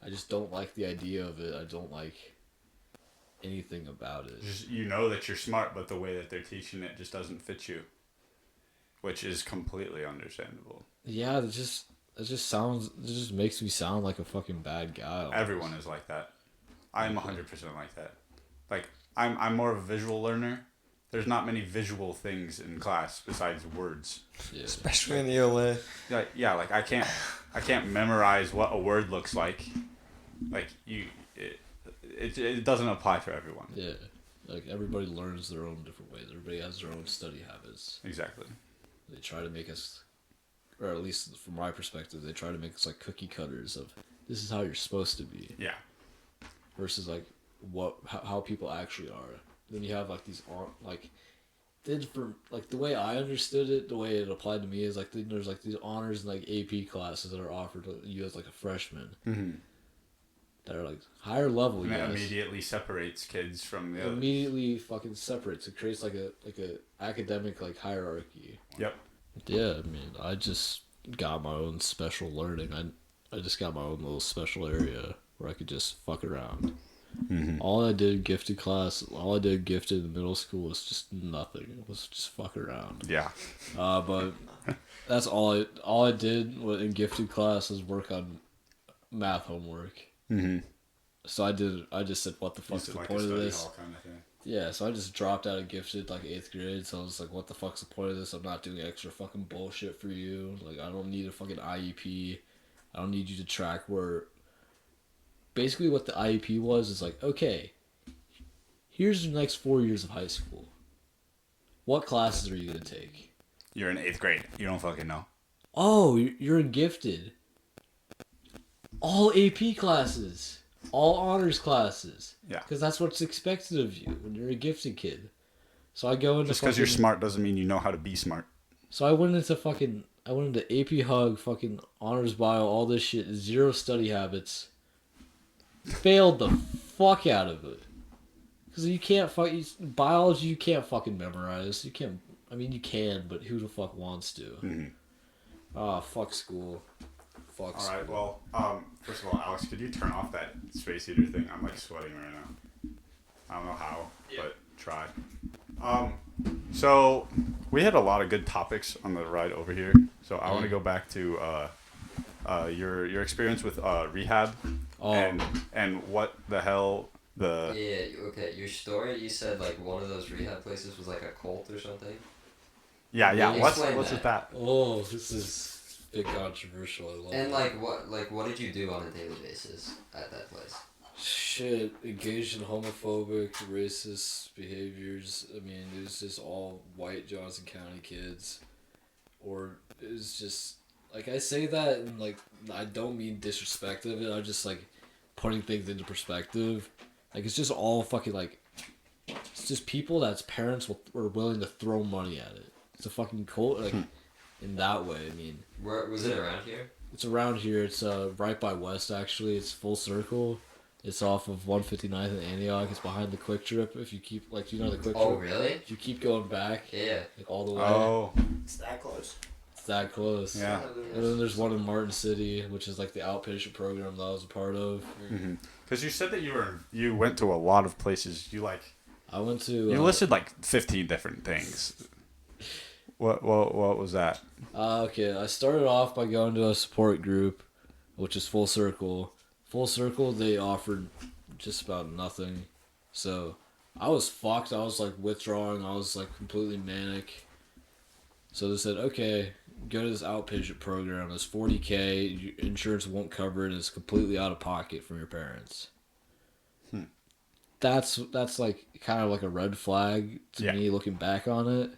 Speaker 5: I just don't like the idea of it. I don't like anything about it.
Speaker 1: Just, you know that you're smart, but the way that they're teaching it just doesn't fit you, which is completely understandable.
Speaker 5: Yeah, it just makes me sound like a fucking bad guy. Almost.
Speaker 1: Everyone is like that. I'm 100% like that. Like I'm more of a visual learner. There's not many visual things in class besides words.
Speaker 5: Yeah.
Speaker 3: Especially in ELA.
Speaker 1: Like I can't memorize what a word looks like. Like it doesn't apply for everyone.
Speaker 5: Yeah. Like everybody learns their own different ways. Everybody has their own study habits.
Speaker 1: Exactly.
Speaker 5: They try to make us, or at least from my perspective, they try to make us like cookie cutters of this is how you're supposed to be.
Speaker 1: Yeah.
Speaker 5: Versus like how people actually are. Then you have like these the way I understood it, the way it applied to me is like there's like these honors and like AP classes that are offered to you as like a freshman.
Speaker 1: Mm-hmm.
Speaker 5: That are like higher level.
Speaker 1: And it immediately separates kids from the others.
Speaker 5: Immediately fucking separates. It creates like a academic like hierarchy.
Speaker 1: Yep.
Speaker 5: Yeah, I mean, I just got my own special learning. I just got my own little special area where I could just fuck around.
Speaker 1: Mm-hmm.
Speaker 5: All I did gifted in middle school was just nothing. It was just fuck around.
Speaker 1: Yeah.
Speaker 5: But that's all I did in gifted class was work on math homework.
Speaker 1: Mm-hmm.
Speaker 5: So I just said, what the fuck's the point of this?
Speaker 1: Kind of thing.
Speaker 5: Yeah, so I just dropped out of gifted like 8th grade. So I was like, what the fuck's the point of this? I'm not doing extra fucking bullshit for you. Like, I don't need a fucking IEP. I don't need you to track where. Basically, what the IEP was is like, okay, here's the next 4 years of high school. What classes are you going to take?
Speaker 1: You're in 8th grade. You don't fucking know.
Speaker 5: Oh, you're in gifted. All AP classes. All honors classes.
Speaker 1: Yeah.
Speaker 5: Because that's what's expected of you when you're a gifted kid. So I go into
Speaker 1: Just because you're smart doesn't mean you know how to be smart.
Speaker 5: So I went into AP Hug, fucking honors bio, all this shit, zero study habits. Failed the fuck out of it. Because you can't biology you can't fucking memorize. You can't, I mean you can, but who the fuck wants to?
Speaker 1: Mm-hmm.
Speaker 5: Ah, fuck school. Fuck school.
Speaker 1: Alright, well, first of all, Alex, could you turn off that space heater thing? I'm like sweating right now. I don't know how, but try. So we had a lot of good topics on the ride over here. So I want to go back to your experience with rehab and what the hell the
Speaker 2: Yeah, okay. Your story, you said like one of those rehab places was like a cult or something.
Speaker 1: yeah. What's
Speaker 2: Explain
Speaker 1: with that?
Speaker 5: Oh, this is big controversial. I love
Speaker 2: And
Speaker 5: it.
Speaker 2: what did you do on a daily basis at that place?
Speaker 5: Shit, engaged in homophobic, racist behaviors. I mean, it was just all white Johnson County kids. Or it was just, like, I say that and, like, I don't mean disrespect of it. I'm just, like, putting things into perspective. Like, it's just all fucking, like, it's just people that's parents were willing to throw money at it. It's a fucking cult, like, in that way, I mean.
Speaker 2: Where was it around here?
Speaker 5: It's around here. It's right by West, actually. It's full circle. It's off of 159th and Antioch. It's behind the Quick Trip. If you keep, like, do you know the Quick Trip?
Speaker 2: Oh, really?
Speaker 5: If you keep going back,
Speaker 2: Yeah.
Speaker 5: like, all the way.
Speaker 1: Oh,
Speaker 4: It's that close.
Speaker 5: It's that close.
Speaker 1: yeah.
Speaker 5: And then there's one in Martin City, which is, like, the outpatient program that I was a part of.
Speaker 1: Because Because you said that you went to a lot of places.
Speaker 5: I went to.
Speaker 1: You listed like 15 different things. What was that?
Speaker 5: Okay, I started off by going to a support group, which is Full Circle. Full Circle, they offered just about nothing. So I was fucked. I was like withdrawing. I was like completely manic. So they said, okay, go to this outpatient program. It's $40K. Your insurance won't cover it. It's completely out of pocket from your parents. That's like kind of like a red flag to me looking back on it.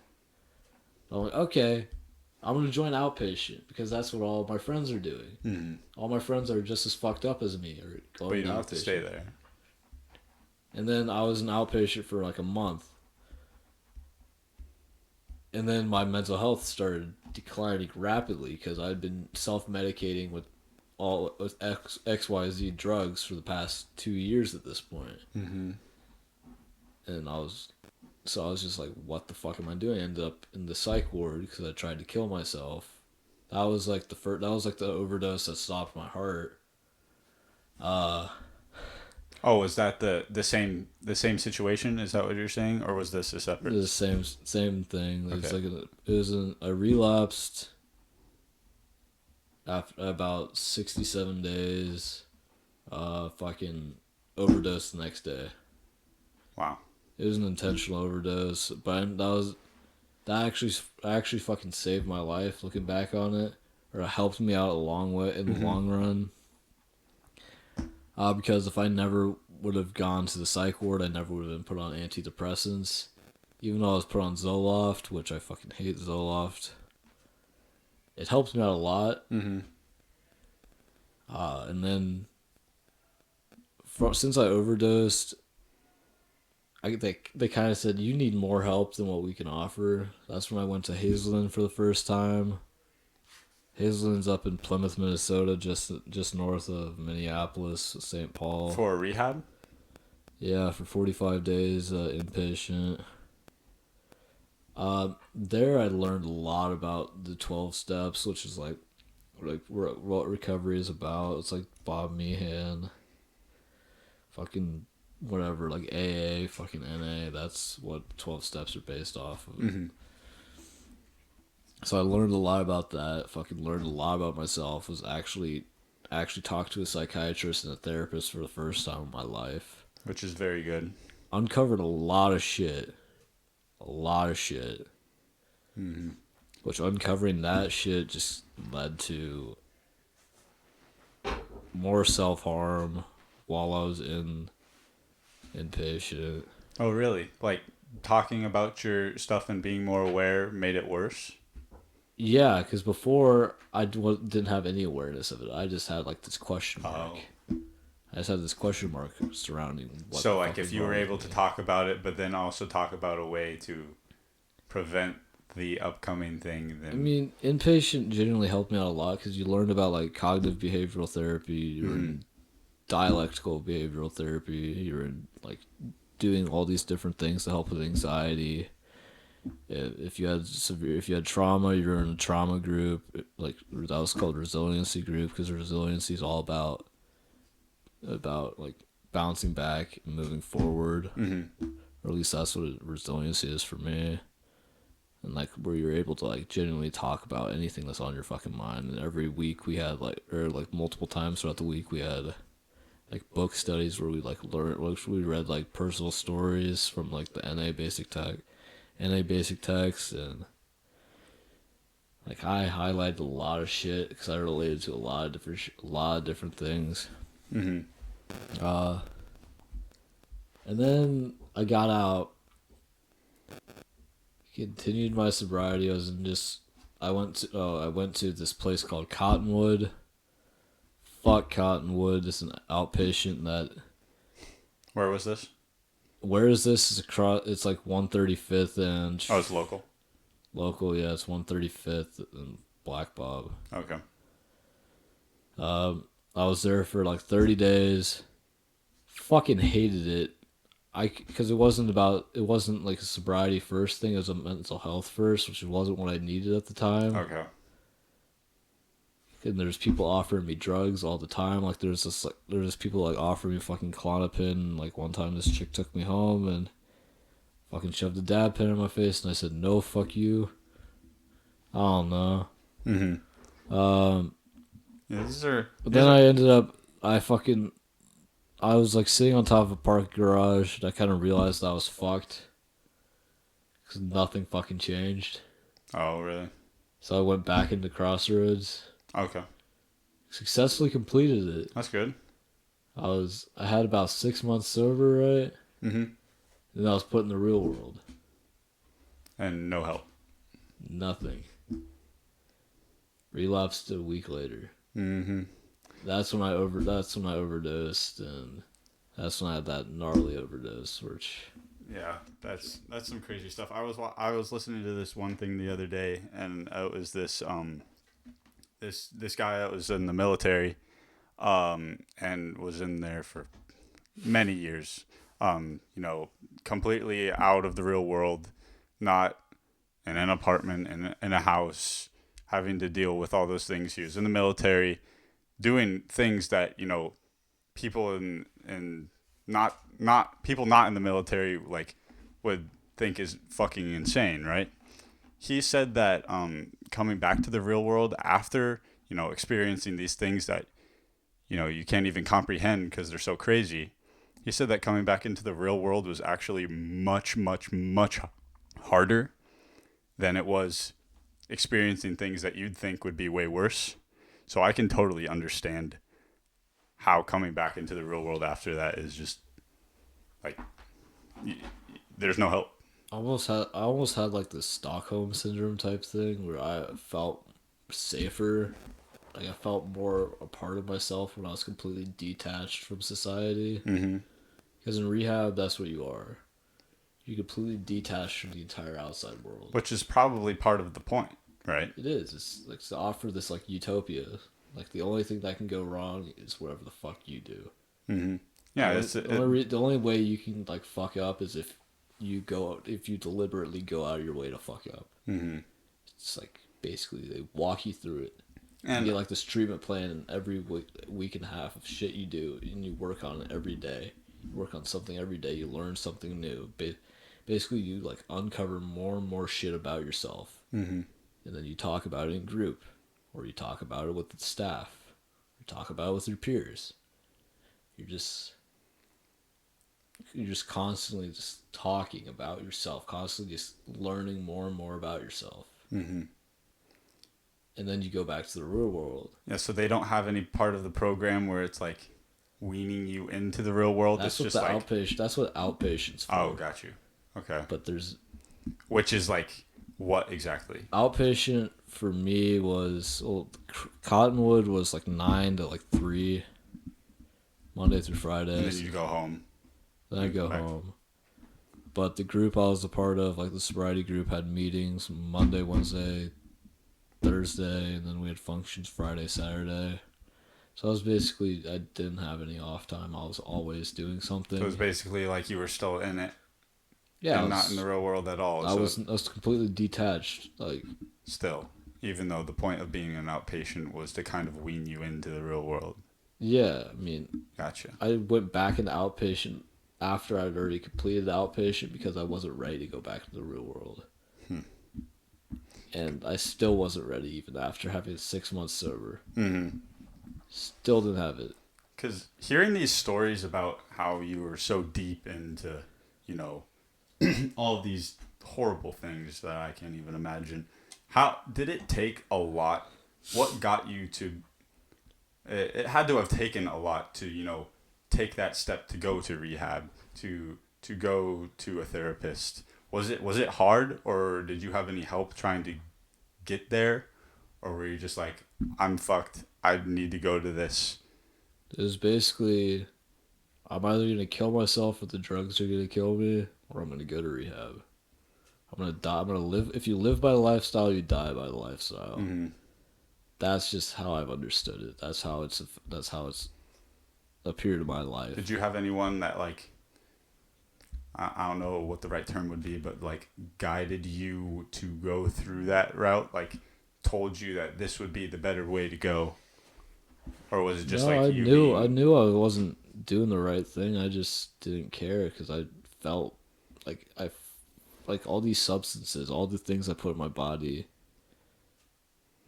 Speaker 5: I'm like, okay, I'm gonna join outpatient because that's what all my friends are doing.
Speaker 1: Mm-hmm.
Speaker 5: All my friends are just as fucked up as me.
Speaker 1: But you don't have to stay there.
Speaker 5: And then I was an outpatient for like a month. And then my mental health started declining rapidly because I'd been self-medicating with XYZ drugs for the past 2 years at this point.
Speaker 1: Mm-hmm.
Speaker 5: And I was just like, what the fuck am I doing? I ended up in the psych ward because I tried to kill myself. That was like the overdose that stopped my heart.
Speaker 1: Oh, was that the same situation? Is that what you're saying, or was this a separate?
Speaker 5: It was the same thing.
Speaker 1: Okay.
Speaker 5: I relapsed after about 67 days. Fucking overdose the next day.
Speaker 1: Wow.
Speaker 5: It was an intentional overdose, but that actually fucking saved my life. Looking back on it, or it helped me out a long way in the long run. Because if I never would have gone to the psych ward, I never would have been put on antidepressants. Even though I was put on Zoloft, which I fucking hate Zoloft. It helped me out a lot.
Speaker 1: Mm-hmm.
Speaker 5: And then, since I overdosed, they kind of said, you need more help than what we can offer. That's when I went to Hazelden for the first time. Hazelden's up in Plymouth, Minnesota, just north of Minneapolis, St. Paul.
Speaker 1: For rehab?
Speaker 5: Yeah, for 45 days, inpatient. There I learned a lot about the 12 steps, which is like what recovery is about. It's like Bob Meehan, fucking whatever, like AA, fucking NA. That's what 12 steps are based off of.
Speaker 1: Mm-hmm.
Speaker 5: So I learned a lot about that. Fucking learned a lot about myself. Was actually talked to a psychiatrist and a therapist for the first time in my life.
Speaker 1: Which is very good.
Speaker 5: Uncovered a lot of shit.
Speaker 1: Mm-hmm.
Speaker 5: Which uncovering that shit just led to more self-harm while I was inpatient.
Speaker 1: Oh, really? Like, talking about your stuff and being more aware made it worse?
Speaker 5: Yeah, because before I didn't have any awareness of it. I just had like this question mark.
Speaker 1: Oh.
Speaker 5: I just had this question mark surrounding what
Speaker 1: So,
Speaker 5: the
Speaker 1: like,
Speaker 5: fuck
Speaker 1: if
Speaker 5: is
Speaker 1: you were
Speaker 5: wrong
Speaker 1: able
Speaker 5: with
Speaker 1: to
Speaker 5: me.
Speaker 1: talk about it, but then also talk about a way to prevent the upcoming thing, then...
Speaker 5: I mean, inpatient generally helped me out a lot because you learned about like cognitive behavioral therapy. You were in dialectical behavioral therapy. You were in like doing all these different things to help with anxiety. If you had trauma, you were in a trauma group. Like that was called resiliency group because resiliency is all about like bouncing back and moving forward.
Speaker 1: Mm-hmm.
Speaker 5: Or at least that's what resiliency is for me. And like where you're able to like genuinely talk about anything that's on your fucking mind. And every week we had like multiple times throughout the week we had like book studies where we like we read like personal stories from like the NA basic text, and like I highlighted a lot of shit because I related to a lot of different things.
Speaker 1: Mm-hmm.
Speaker 5: And then I got out, continued my sobriety. I went to this place called Cottonwood. Fuck Cottonwood. It's an outpatient that.
Speaker 1: Where was this?
Speaker 5: Where is this? It's like 135th and.
Speaker 1: Oh, it's local?
Speaker 5: Local, yeah. It's 135th and Black Bob.
Speaker 1: Okay.
Speaker 5: I was there for like 30 days. Fucking hated it. Because it wasn't like a sobriety first thing. It was a mental health first, which wasn't what I needed at the time.
Speaker 1: Okay.
Speaker 5: And there's people offering me drugs all the time. Like there's people like offering me fucking Klonopin. Like one time this chick took me home and fucking shoved a dab pen in my face, and I said no, fuck you. I don't know.
Speaker 1: Yeah,
Speaker 5: But then I ended up I was like sitting on top of a park garage, and I kind of realized that I was fucked because nothing fucking changed.
Speaker 1: Oh, really?
Speaker 5: So I went back into Crossroads.
Speaker 1: Okay.
Speaker 5: Successfully completed it.
Speaker 1: That's good.
Speaker 5: I had about 6 months sober, right?
Speaker 1: Mm-hmm.
Speaker 5: And I was put in the real world.
Speaker 1: And no help.
Speaker 5: Nothing. Relapsed a week later.
Speaker 1: Mm-hmm.
Speaker 5: That's when I overdosed, and that's when I had that gnarly overdose, which
Speaker 1: Yeah, that's some crazy stuff. I was listening to this one thing the other day, and it was this this guy that was in the military, and was in there for many years, completely out of the real world, not in an apartment, in a house, having to deal with all those things. He was in the military, doing things that people in not people not in the military like would think is fucking insane, right? He said that coming back to the real world after experiencing these things that you can't even comprehend because they're so crazy. He said that coming back into the real world was actually much, much, much harder than it was experiencing things that you'd think would be way worse. So I can totally understand how coming back into the real world after that is just like there's no help.
Speaker 5: I almost had like this Stockholm syndrome type thing where I felt safer. Like I felt more a part of myself when I was completely detached from society.
Speaker 1: Mm-hmm.
Speaker 5: Because in rehab, that's what you are. You're completely detached from the entire outside world.
Speaker 1: Which is probably part of the point, right?
Speaker 5: It is. It's like to offer this like utopia. Like the only thing that can go wrong is whatever the fuck you do.
Speaker 1: Mm-hmm. Yeah,
Speaker 5: The only way you can like fuck up is if you deliberately go out of your way to fuck up.
Speaker 1: Mm-hmm.
Speaker 5: It's like basically they walk you through it.
Speaker 1: And
Speaker 5: you get like this treatment plan in every week and a half of shit you do, and you work on it every day. You work on something every day. You learn something new. Basically, you like uncover more and more shit about yourself,
Speaker 1: mm-hmm.
Speaker 5: and then you talk about it in group, or you talk about it with the staff, or talk about it with your peers. You're just constantly just talking about yourself, constantly just learning more and more about yourself.
Speaker 1: Mm-hmm.
Speaker 5: And then you go back to the real world.
Speaker 1: Yeah, so they don't have any part of the program where it's like weaning you into the real world.
Speaker 5: That's
Speaker 1: it's
Speaker 5: what
Speaker 1: just like
Speaker 5: That's what outpatient's for.
Speaker 1: Oh, got you. Okay.
Speaker 5: But there's
Speaker 1: which is like what exactly?
Speaker 5: Outpatient for me was Cottonwood was like 9 to like 3, Monday through Friday.
Speaker 1: And then you go home.
Speaker 5: Then I go home. But the group I was a part of, like the sobriety group, had meetings Monday, Wednesday, Thursday, and then we had functions Friday, Saturday. So I didn't have any off time. I was always doing something.
Speaker 1: So it was basically like you were still in it.
Speaker 5: Yeah,
Speaker 1: and not in the real world at all.
Speaker 5: I was completely detached. Like
Speaker 1: still, even though the point of being an outpatient was to kind of wean you into the real world.
Speaker 5: Yeah, I mean,
Speaker 1: gotcha.
Speaker 5: I went back into outpatient after I'd already completed outpatient because I wasn't ready to go back to the real world. And I still wasn't ready even after having 6 months sober.
Speaker 1: Mm-hmm.
Speaker 5: Still didn't have it.
Speaker 1: Because hearing these stories about how you were so deep into, all of these horrible things that I can't even imagine. How did it take a lot? What got you to? It had to have taken a lot to take that step to go to rehab, to go to a therapist. Was it hard, or did you have any help trying to get there, or were you just like, I'm fucked, I need to go to this?
Speaker 5: It was basically, I'm either gonna kill myself or the drugs are gonna kill me, or I'm gonna go to rehab. I'm gonna die. I'm gonna live. If you live by the lifestyle, you die by the lifestyle.
Speaker 1: Mm-hmm.
Speaker 5: That's just how I've understood it. That's how it's appeared in my life.
Speaker 1: Did you have anyone that like, I don't know what the right term would be, but like guided you to go through that route? Like, told you that this would be the better way to go, or was it just
Speaker 5: No,
Speaker 1: like
Speaker 5: I
Speaker 1: you
Speaker 5: knew
Speaker 1: being,
Speaker 5: I wasn't doing the right thing. I just didn't care because I felt like like all these substances, all the things I put in my body,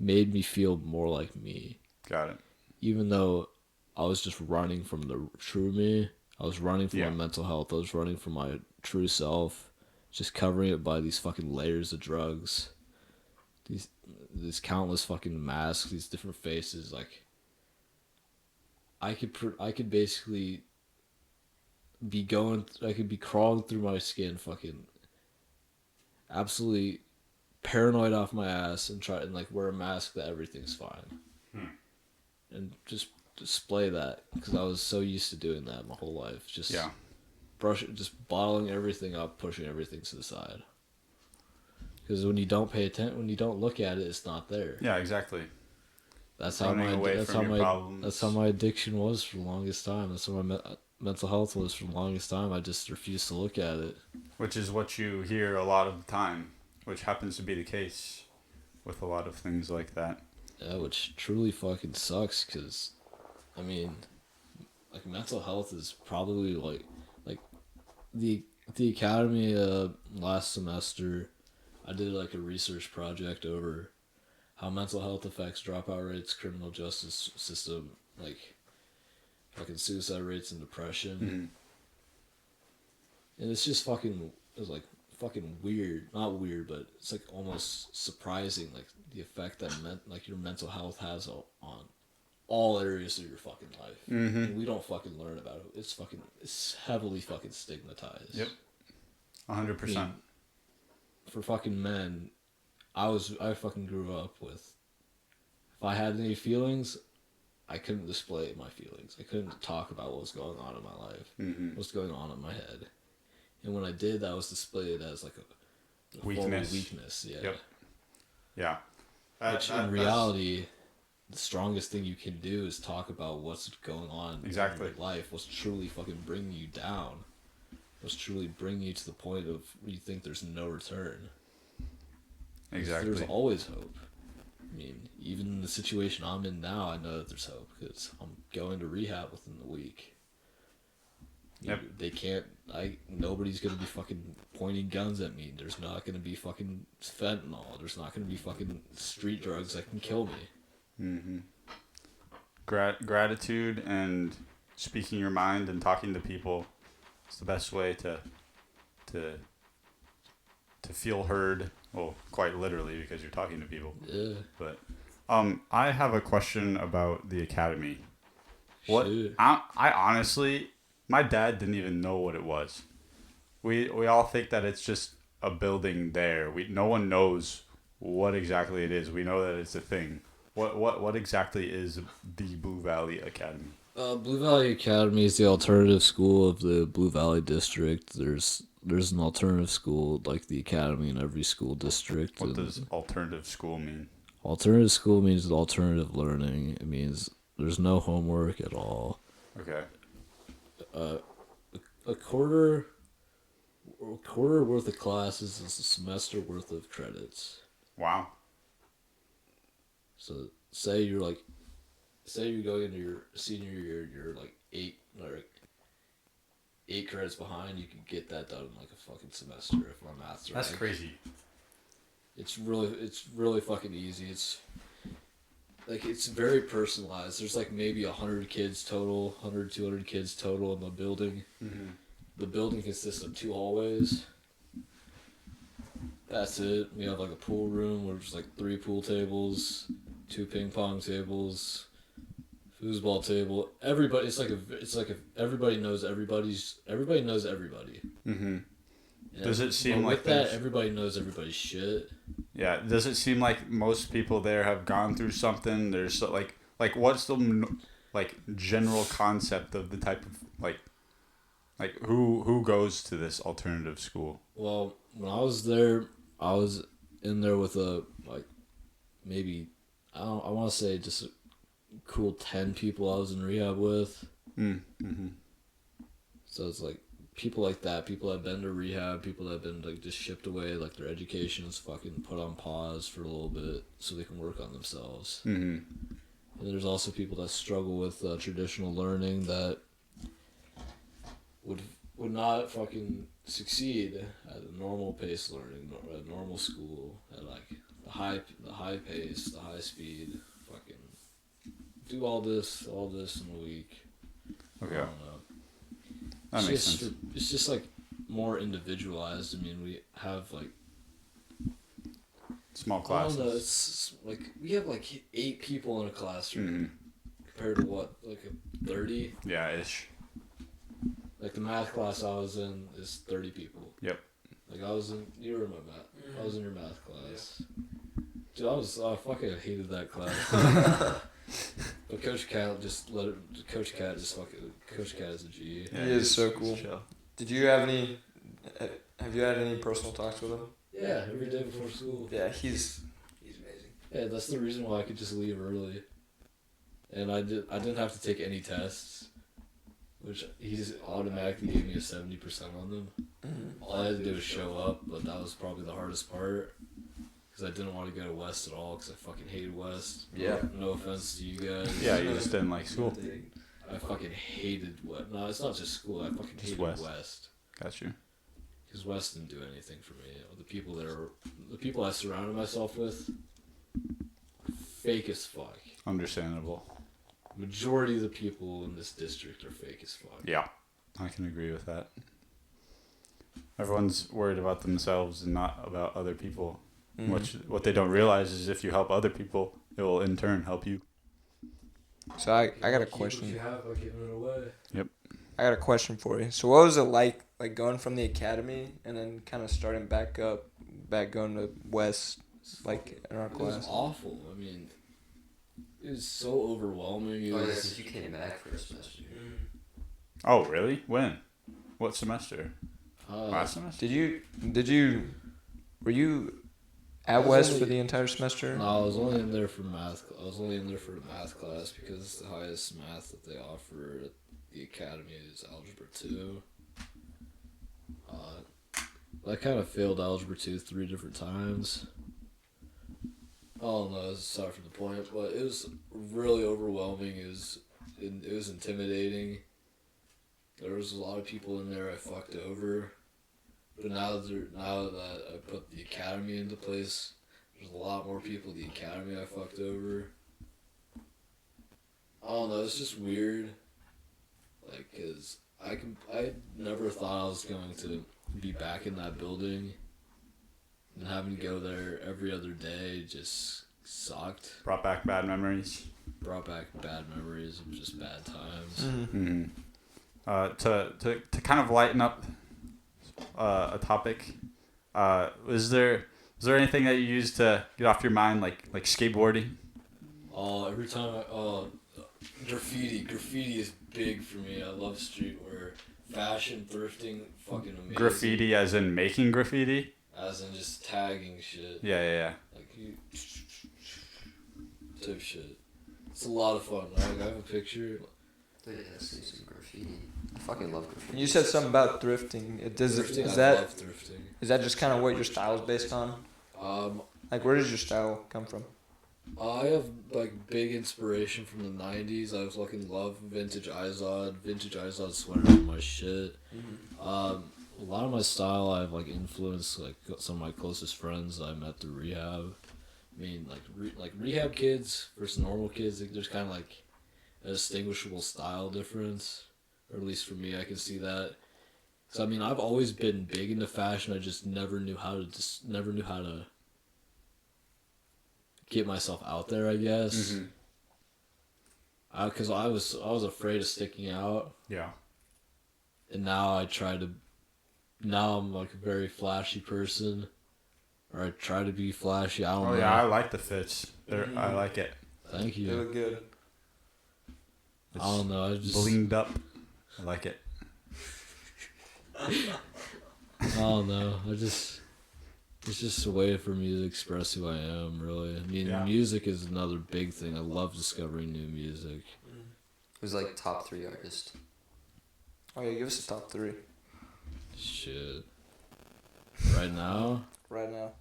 Speaker 5: made me feel more like me.
Speaker 1: got it?
Speaker 5: Even though I was just running from the true me, I was running from
Speaker 1: Yeah.
Speaker 5: my mental health. I was running from my true self, just covering it by these fucking layers of drugs. These countless fucking masks, these different faces. Like I could basically I could be crawling through my skin, fucking absolutely paranoid off my ass, and try and like wear a mask that everything's fine, and just display that because I was so used to doing that my whole life. Just
Speaker 1: Yeah.
Speaker 5: just bottling everything up, pushing everything to the side. Because when you don't pay attention, when you don't look at it, it's not there.
Speaker 1: Yeah, exactly.
Speaker 5: That's how
Speaker 1: Running away from your problems.
Speaker 5: that's how my addiction was for the longest time. That's how my mental health was for the longest time. I just refused to look at it.
Speaker 1: Which is what you hear a lot of the time, which happens to be the case with a lot of things like that.
Speaker 5: Yeah, which truly fucking sucks. Because, I mean, like mental health is probably like the academy last semester. I did like a research project over how mental health affects dropout rates, criminal justice system, like fucking suicide rates and depression.
Speaker 1: Mm-hmm.
Speaker 5: And it's just it's like fucking weird. Not weird, but it's like almost surprising, like the effect that like your mental health has on all areas of your fucking life.
Speaker 1: Mm-hmm.
Speaker 5: And we don't fucking learn about it. It's heavily fucking stigmatized.
Speaker 1: Yep. 100%.
Speaker 5: I mean, for fucking men, I fucking grew up with, if I had any feelings, I couldn't display my feelings. I couldn't talk about what was going on in my life, what's going on in my head. And when I did, that was displayed as like a form of weakness. Yeah.
Speaker 1: Yep. Yeah.
Speaker 5: Which in reality, the strongest thing you can do is talk about what's going on in your life, what's truly fucking bringing you down, what's truly bringing you to the point of where you think there's no return.
Speaker 1: Exactly.
Speaker 5: There's always hope. I mean, even in the situation I'm in now, I know that there's hope because I'm going to rehab within the week.
Speaker 1: Yep.
Speaker 5: They can't. Nobody's gonna be fucking pointing guns at me. There's not gonna be fucking fentanyl. There's not gonna be fucking street drugs that can kill me.
Speaker 1: Mm-hmm. Gratitude and speaking your mind and talking to people is the best way to feel heard. Well, quite literally because you're talking to people.
Speaker 5: Yeah.
Speaker 1: But I have a question about the academy. What
Speaker 5: Sure.
Speaker 1: I honestly, my dad didn't even know what it was. We all think that it's just a building there. No one knows what exactly it is. We know that it's a thing. What exactly is the Blue Valley Academy?
Speaker 5: Blue Valley Academy is the alternative school of the Blue Valley district. There's an alternative school like the academy in every school district.
Speaker 1: What does alternative school mean?
Speaker 5: Alternative school means alternative learning. It means there's no homework at all.
Speaker 1: Okay.
Speaker 5: A quarter worth of classes is a semester worth of credits.
Speaker 1: Wow.
Speaker 5: So say you're going into your senior year, you're like eight credits behind. You can get that done in like a fucking semester if my math's right.
Speaker 1: That's crazy.
Speaker 5: It's really fucking easy. It's very personalized. There's like maybe 100 kids total, 100, 200 kids total in the building.
Speaker 1: Mm-hmm.
Speaker 5: The building consists of 2 hallways. That's it. We have like a pool room where there's like 3 pool tables, 2 ping pong tables, foosball table. Everybody, it's like everybody knows everybody knows everybody.
Speaker 1: Mm-hmm.
Speaker 5: And
Speaker 1: Does it seem like
Speaker 5: with that everybody knows everybody's shit?
Speaker 1: Yeah. Does it seem like most people there have gone through something? There's like what's the general concept of the type of like who goes to this alternative school?
Speaker 5: Well, when I was there, I was in there with maybe I want to say just a cool 10 people I was in rehab with.
Speaker 1: Mm-hmm.
Speaker 5: So it's like people like that, people that been to rehab, people that have been like just shipped away, like their education is fucking put on pause for a little bit so they can work on themselves.
Speaker 1: Mm-hmm.
Speaker 5: And there's also people that struggle with traditional learning that would not fucking succeed at a normal pace learning, at a normal school, at like the high pace, the high speed, fucking do all this in a week.
Speaker 1: Okay.
Speaker 5: I don't know.
Speaker 1: That makes sense.
Speaker 5: It's just like more individualized. I mean, we have like
Speaker 1: Small
Speaker 5: I don't know.
Speaker 1: classes.
Speaker 5: It's like we have like 8 people in a classroom
Speaker 1: Mm-hmm.
Speaker 5: compared to what, like a 30.
Speaker 1: Yeah, ish.
Speaker 5: Like the math class I was in is 30 people.
Speaker 1: Yep.
Speaker 5: Like you were in my math. I was in your math class. Dude, I fucking hated that class. But Coach Cat just Coach Cat is a G.
Speaker 3: He is so
Speaker 1: he's
Speaker 3: cool.
Speaker 1: chill.
Speaker 3: Did you have any? Have you had any personal talks with him?
Speaker 5: Yeah, every day before school.
Speaker 3: Yeah, he's
Speaker 4: amazing.
Speaker 5: Yeah, that's the reason why I could just leave early. And I didn't have to take any tests, which he's automatically gave me a 70% on them. All I had to do was show up, but that was probably the hardest part. Because I didn't want to go to West at all, because I fucking hated West.
Speaker 3: Yeah.
Speaker 5: No offense to you guys.
Speaker 1: Yeah, you just didn't like school.
Speaker 5: I fucking hated West. No, it's not just school. I fucking
Speaker 1: Just
Speaker 5: hated
Speaker 1: West. Got you.
Speaker 5: Because West didn't do anything for me. The people I surrounded myself with, fake as fuck.
Speaker 1: Understandable.
Speaker 5: Majority of the people in this district are fake as fuck.
Speaker 1: Yeah, I can agree with that. Everyone's worried about themselves and not about other people. What they don't realize is if you help other people, it will in turn help you.
Speaker 3: So I got a
Speaker 5: Keep
Speaker 3: question.
Speaker 5: what you have by giving it away.
Speaker 3: I got a question for you. So what was it like going from the academy and then kind of starting back going to West, like in our
Speaker 5: It was
Speaker 3: class?
Speaker 5: awful. I mean, it was so overwhelming. It
Speaker 2: Oh yeah,
Speaker 5: was,
Speaker 2: 'cause you came back for a semester.
Speaker 1: Oh, really? When? What semester?
Speaker 5: uh,
Speaker 1: Last semester?
Speaker 3: Were you at
Speaker 5: I was
Speaker 3: West
Speaker 5: only-
Speaker 3: for the entire semester?
Speaker 5: No, I was only in there for math. I was only in there for a math class because it's the highest math that they offer at the academy is algebra 2. I kind of failed algebra 2 3 different times. I don't know, it's aside from the point, but it was really overwhelming. It was intimidating. There was a lot of people in there I fucked over. But now that I put the academy into place, there's a lot more people at the academy I fucked over. I don't know, it's just weird. Like, 'cause I never thought I was going to be back in that building. And having to go there every other day just sucked.
Speaker 1: Brought back bad memories.
Speaker 5: Brought back bad memories of just bad times.
Speaker 3: Mm-hmm.
Speaker 1: To kind of lighten up a topic, was there anything that you used to get off your mind, like skateboarding?
Speaker 5: Every time graffiti is big for me. I love streetwear, fashion, thrifting, fucking amazing.
Speaker 1: Graffiti, as in making graffiti?
Speaker 5: As in just tagging shit.
Speaker 1: Yeah.
Speaker 5: Like you type shit. It's a lot of fun. Like, I have a picture.
Speaker 2: Dude, yeah, see some graffiti. I fucking love graffiti.
Speaker 3: You said something about thrifting.
Speaker 5: Thrifting,
Speaker 3: Is
Speaker 5: I
Speaker 3: that
Speaker 5: love thrifting.
Speaker 3: just kind of what your style is based on? Like, where does your style come from?
Speaker 5: I have like big inspiration from the '90s. I fucking love vintage Izod. Vintage Izod sweaters are my shit. A lot of my style I've like influenced like some of my closest friends I met through rehab. I mean, like rehab kids versus normal kids. Like, there's kind of like a distinguishable style difference, or at least for me, I can see that. So I mean, I've always been big into fashion. I just never knew how to get myself out there, I guess. Because I was afraid of sticking out,
Speaker 1: Yeah.
Speaker 5: and now I'm like a very flashy person, or I try to be flashy. I don't know.
Speaker 1: Oh yeah, I like the fits. I like it.
Speaker 5: Thank
Speaker 3: They
Speaker 5: you.
Speaker 3: look good.
Speaker 1: It's
Speaker 5: I don't know. I just
Speaker 1: blinged up. I like it.
Speaker 5: I don't know. It's just a way for me to express who I am, really. I mean,
Speaker 1: Yeah.
Speaker 5: music is another big thing. I love discovering new music.
Speaker 2: Who's like top 3 artist?
Speaker 3: Oh yeah, give us a top 3.
Speaker 5: Shit. Right now?
Speaker 3: right now?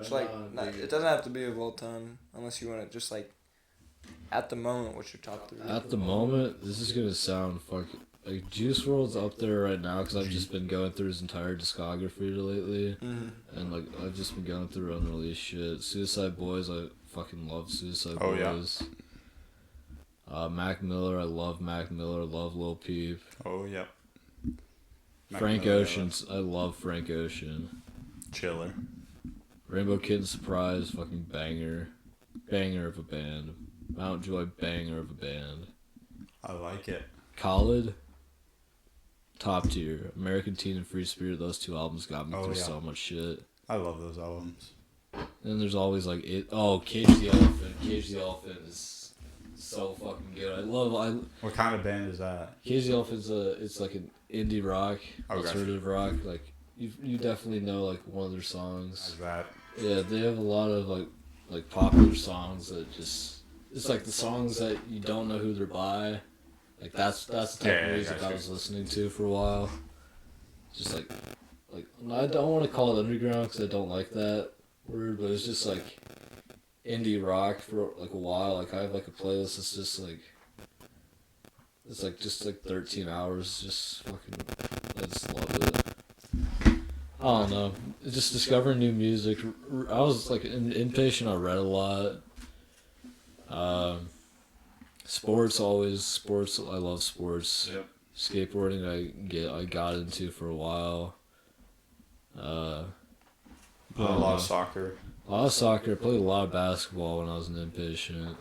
Speaker 3: It's
Speaker 5: Right
Speaker 3: like
Speaker 5: now, I'm
Speaker 3: it doesn't have to be of all time unless you want to just like at the moment. What's your top 3?
Speaker 5: At the moment, this is gonna sound fucking like Juice WRLD's up there right now because I've just been going through his entire discography lately, and like I've just been going through unreleased shit. Suicide Boys, I fucking love Suicide
Speaker 1: Oh, yeah.
Speaker 5: Boys. Mac Miller, I love Mac Miller, love Lil Peep.
Speaker 1: Oh, yep.
Speaker 5: Frank Ocean's, I love Frank Ocean.
Speaker 1: Chiller.
Speaker 5: Rainbow Kitten Surprise, fucking banger, banger of a band. Mount Joy, banger of a band.
Speaker 1: I like it.
Speaker 5: Khalid, top tier. American Teen and Free Spirit, those 2 albums got me
Speaker 1: Oh,
Speaker 5: through
Speaker 1: yeah.
Speaker 5: so much shit.
Speaker 1: I love those albums.
Speaker 5: And there's always like Cage the Elephant. Cage the Elephant is so fucking good.
Speaker 1: What kind of band is that?
Speaker 5: Cage the Elephant's it's like an indie rock,
Speaker 1: Oh, gotcha.
Speaker 5: alternative rock. Like you definitely know like one of their songs.
Speaker 1: Is that?
Speaker 5: Yeah, they have a lot of like popular songs that just it's like the songs that you don't know who they're by. Like that's the type
Speaker 1: Yeah,
Speaker 5: of music
Speaker 1: gotcha.
Speaker 5: I was listening to for a while. Just like I don't want to call it underground because I don't like that word, but it's just like indie rock for like a while. Like I have like a playlist that's just like it's like just like 13 hours. Just fucking I just love it. I don't know. Just discovering new music. I was like inpatient. I read a lot. Sports. I love sports.
Speaker 1: Yep.
Speaker 5: Skateboarding. I got into for a while.
Speaker 1: A lot of soccer.
Speaker 5: A lot of soccer. I played a lot of basketball when I was an inpatient.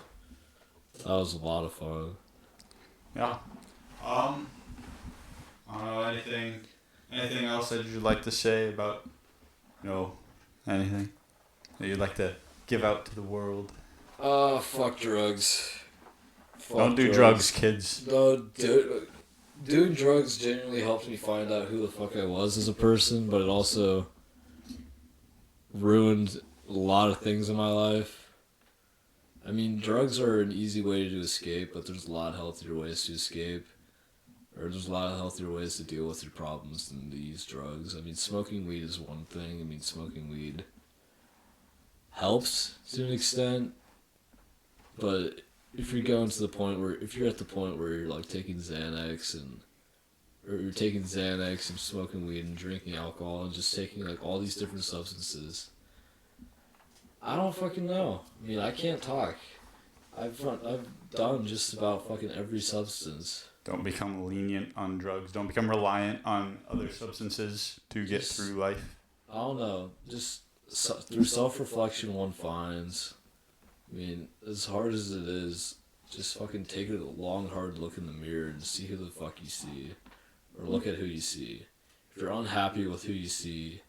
Speaker 5: That was a lot of fun.
Speaker 1: Yeah. I don't know anything else that you'd like to say about, anything that you'd like to give out to the world?
Speaker 5: Fuck drugs.
Speaker 1: Don't do drugs, kids.
Speaker 5: No, doing drugs genuinely helped me find out who the fuck I was as a person, but it also ruined a lot of things in my life. I mean, drugs are an easy way to escape, but there's a lot healthier ways to escape. Or there's a lot of healthier ways to deal with your problems than to use drugs. I mean, smoking weed is one thing. I mean, smoking weed helps to an extent, but if you're at the point where you're like taking Xanax or you're taking Xanax and smoking weed and drinking alcohol and just taking like all these different substances, I don't fucking know. I mean, I can't talk. I've done just about fucking every substance.
Speaker 1: Don't become lenient on drugs. Don't become reliant on other substances to get through life.
Speaker 5: I don't know. Just through self-reflection, one finds. I mean, as hard as it is, just fucking take a long, hard look in the mirror and see who the fuck you see. Or look at who you see. If you're unhappy with who you see,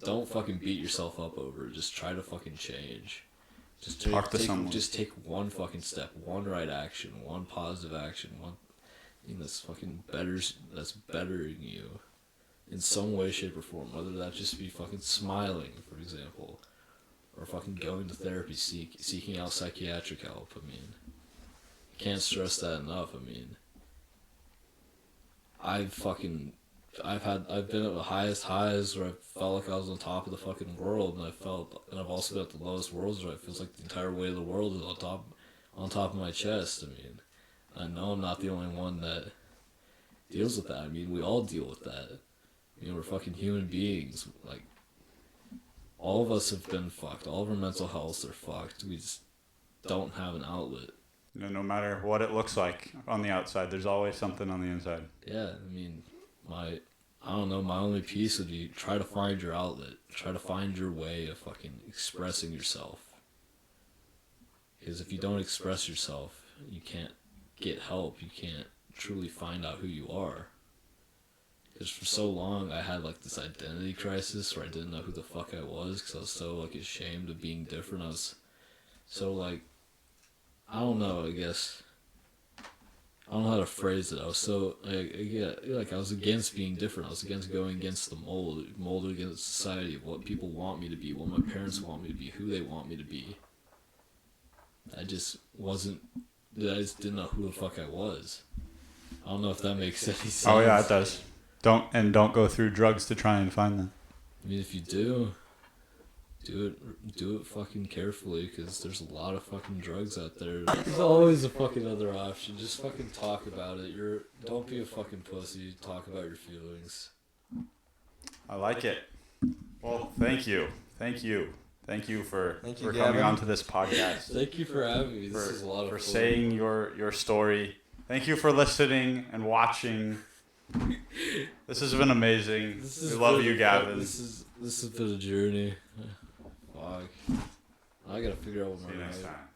Speaker 5: don't fucking beat yourself up over it. Just try to fucking change. Just
Speaker 1: Talk to someone.
Speaker 5: Just take one fucking step, one right action, one positive action, one thing that's fucking that's bettering you in some way, shape, or form. Whether that just be fucking smiling, for example, or fucking going to therapy, seeking out psychiatric help. I mean, I can't stress that enough. I mean, I've been at the highest highs where I felt like I was on top of the fucking world, and I've also been at the lowest worlds where it feels like the entire weight of the world is on top of my chest. I mean, I know I'm not the only one that deals with that. I mean, we all deal with that. I mean, we're fucking human beings. Like, all of us have been fucked. All of our mental healths are fucked. We just don't have an outlet.
Speaker 1: No matter what it looks like on the outside, there's always something on the inside.
Speaker 5: Yeah, I mean, my only piece would be try to find your outlet. Try to find your way of fucking expressing yourself. Because if you don't express yourself, you can't get help. You can't truly find out who you are. Because for so long, I had like this identity crisis where I didn't know who the fuck I was because I was so like ashamed of being different. I was so like, I don't know, I guess. I don't know how to phrase it. I was so, I was against being different. I was against going against the mold against society of what people want me to be, what my parents want me to be, who they want me to be. I just didn't know who the fuck I was. I don't know if that makes any sense.
Speaker 1: Oh yeah, it does. Don't go through drugs to try and find them.
Speaker 5: I mean, if you do it fucking carefully, because there's a lot of fucking drugs out there. There's always a fucking other option. Just fucking talk about it. Don't be a fucking pussy. Talk about your feelings.
Speaker 1: I like it. Well, thank you for
Speaker 3: Gavin.
Speaker 1: coming on to this podcast.
Speaker 5: Thank you for having me. This is a lot of
Speaker 1: for
Speaker 5: fun.
Speaker 1: saying your story. Thank you for listening and watching. This has been amazing. We love you, Gavin.
Speaker 5: This has been a journey. Fuck. I gotta figure out what
Speaker 1: See
Speaker 5: my
Speaker 1: you next
Speaker 5: right.
Speaker 1: time.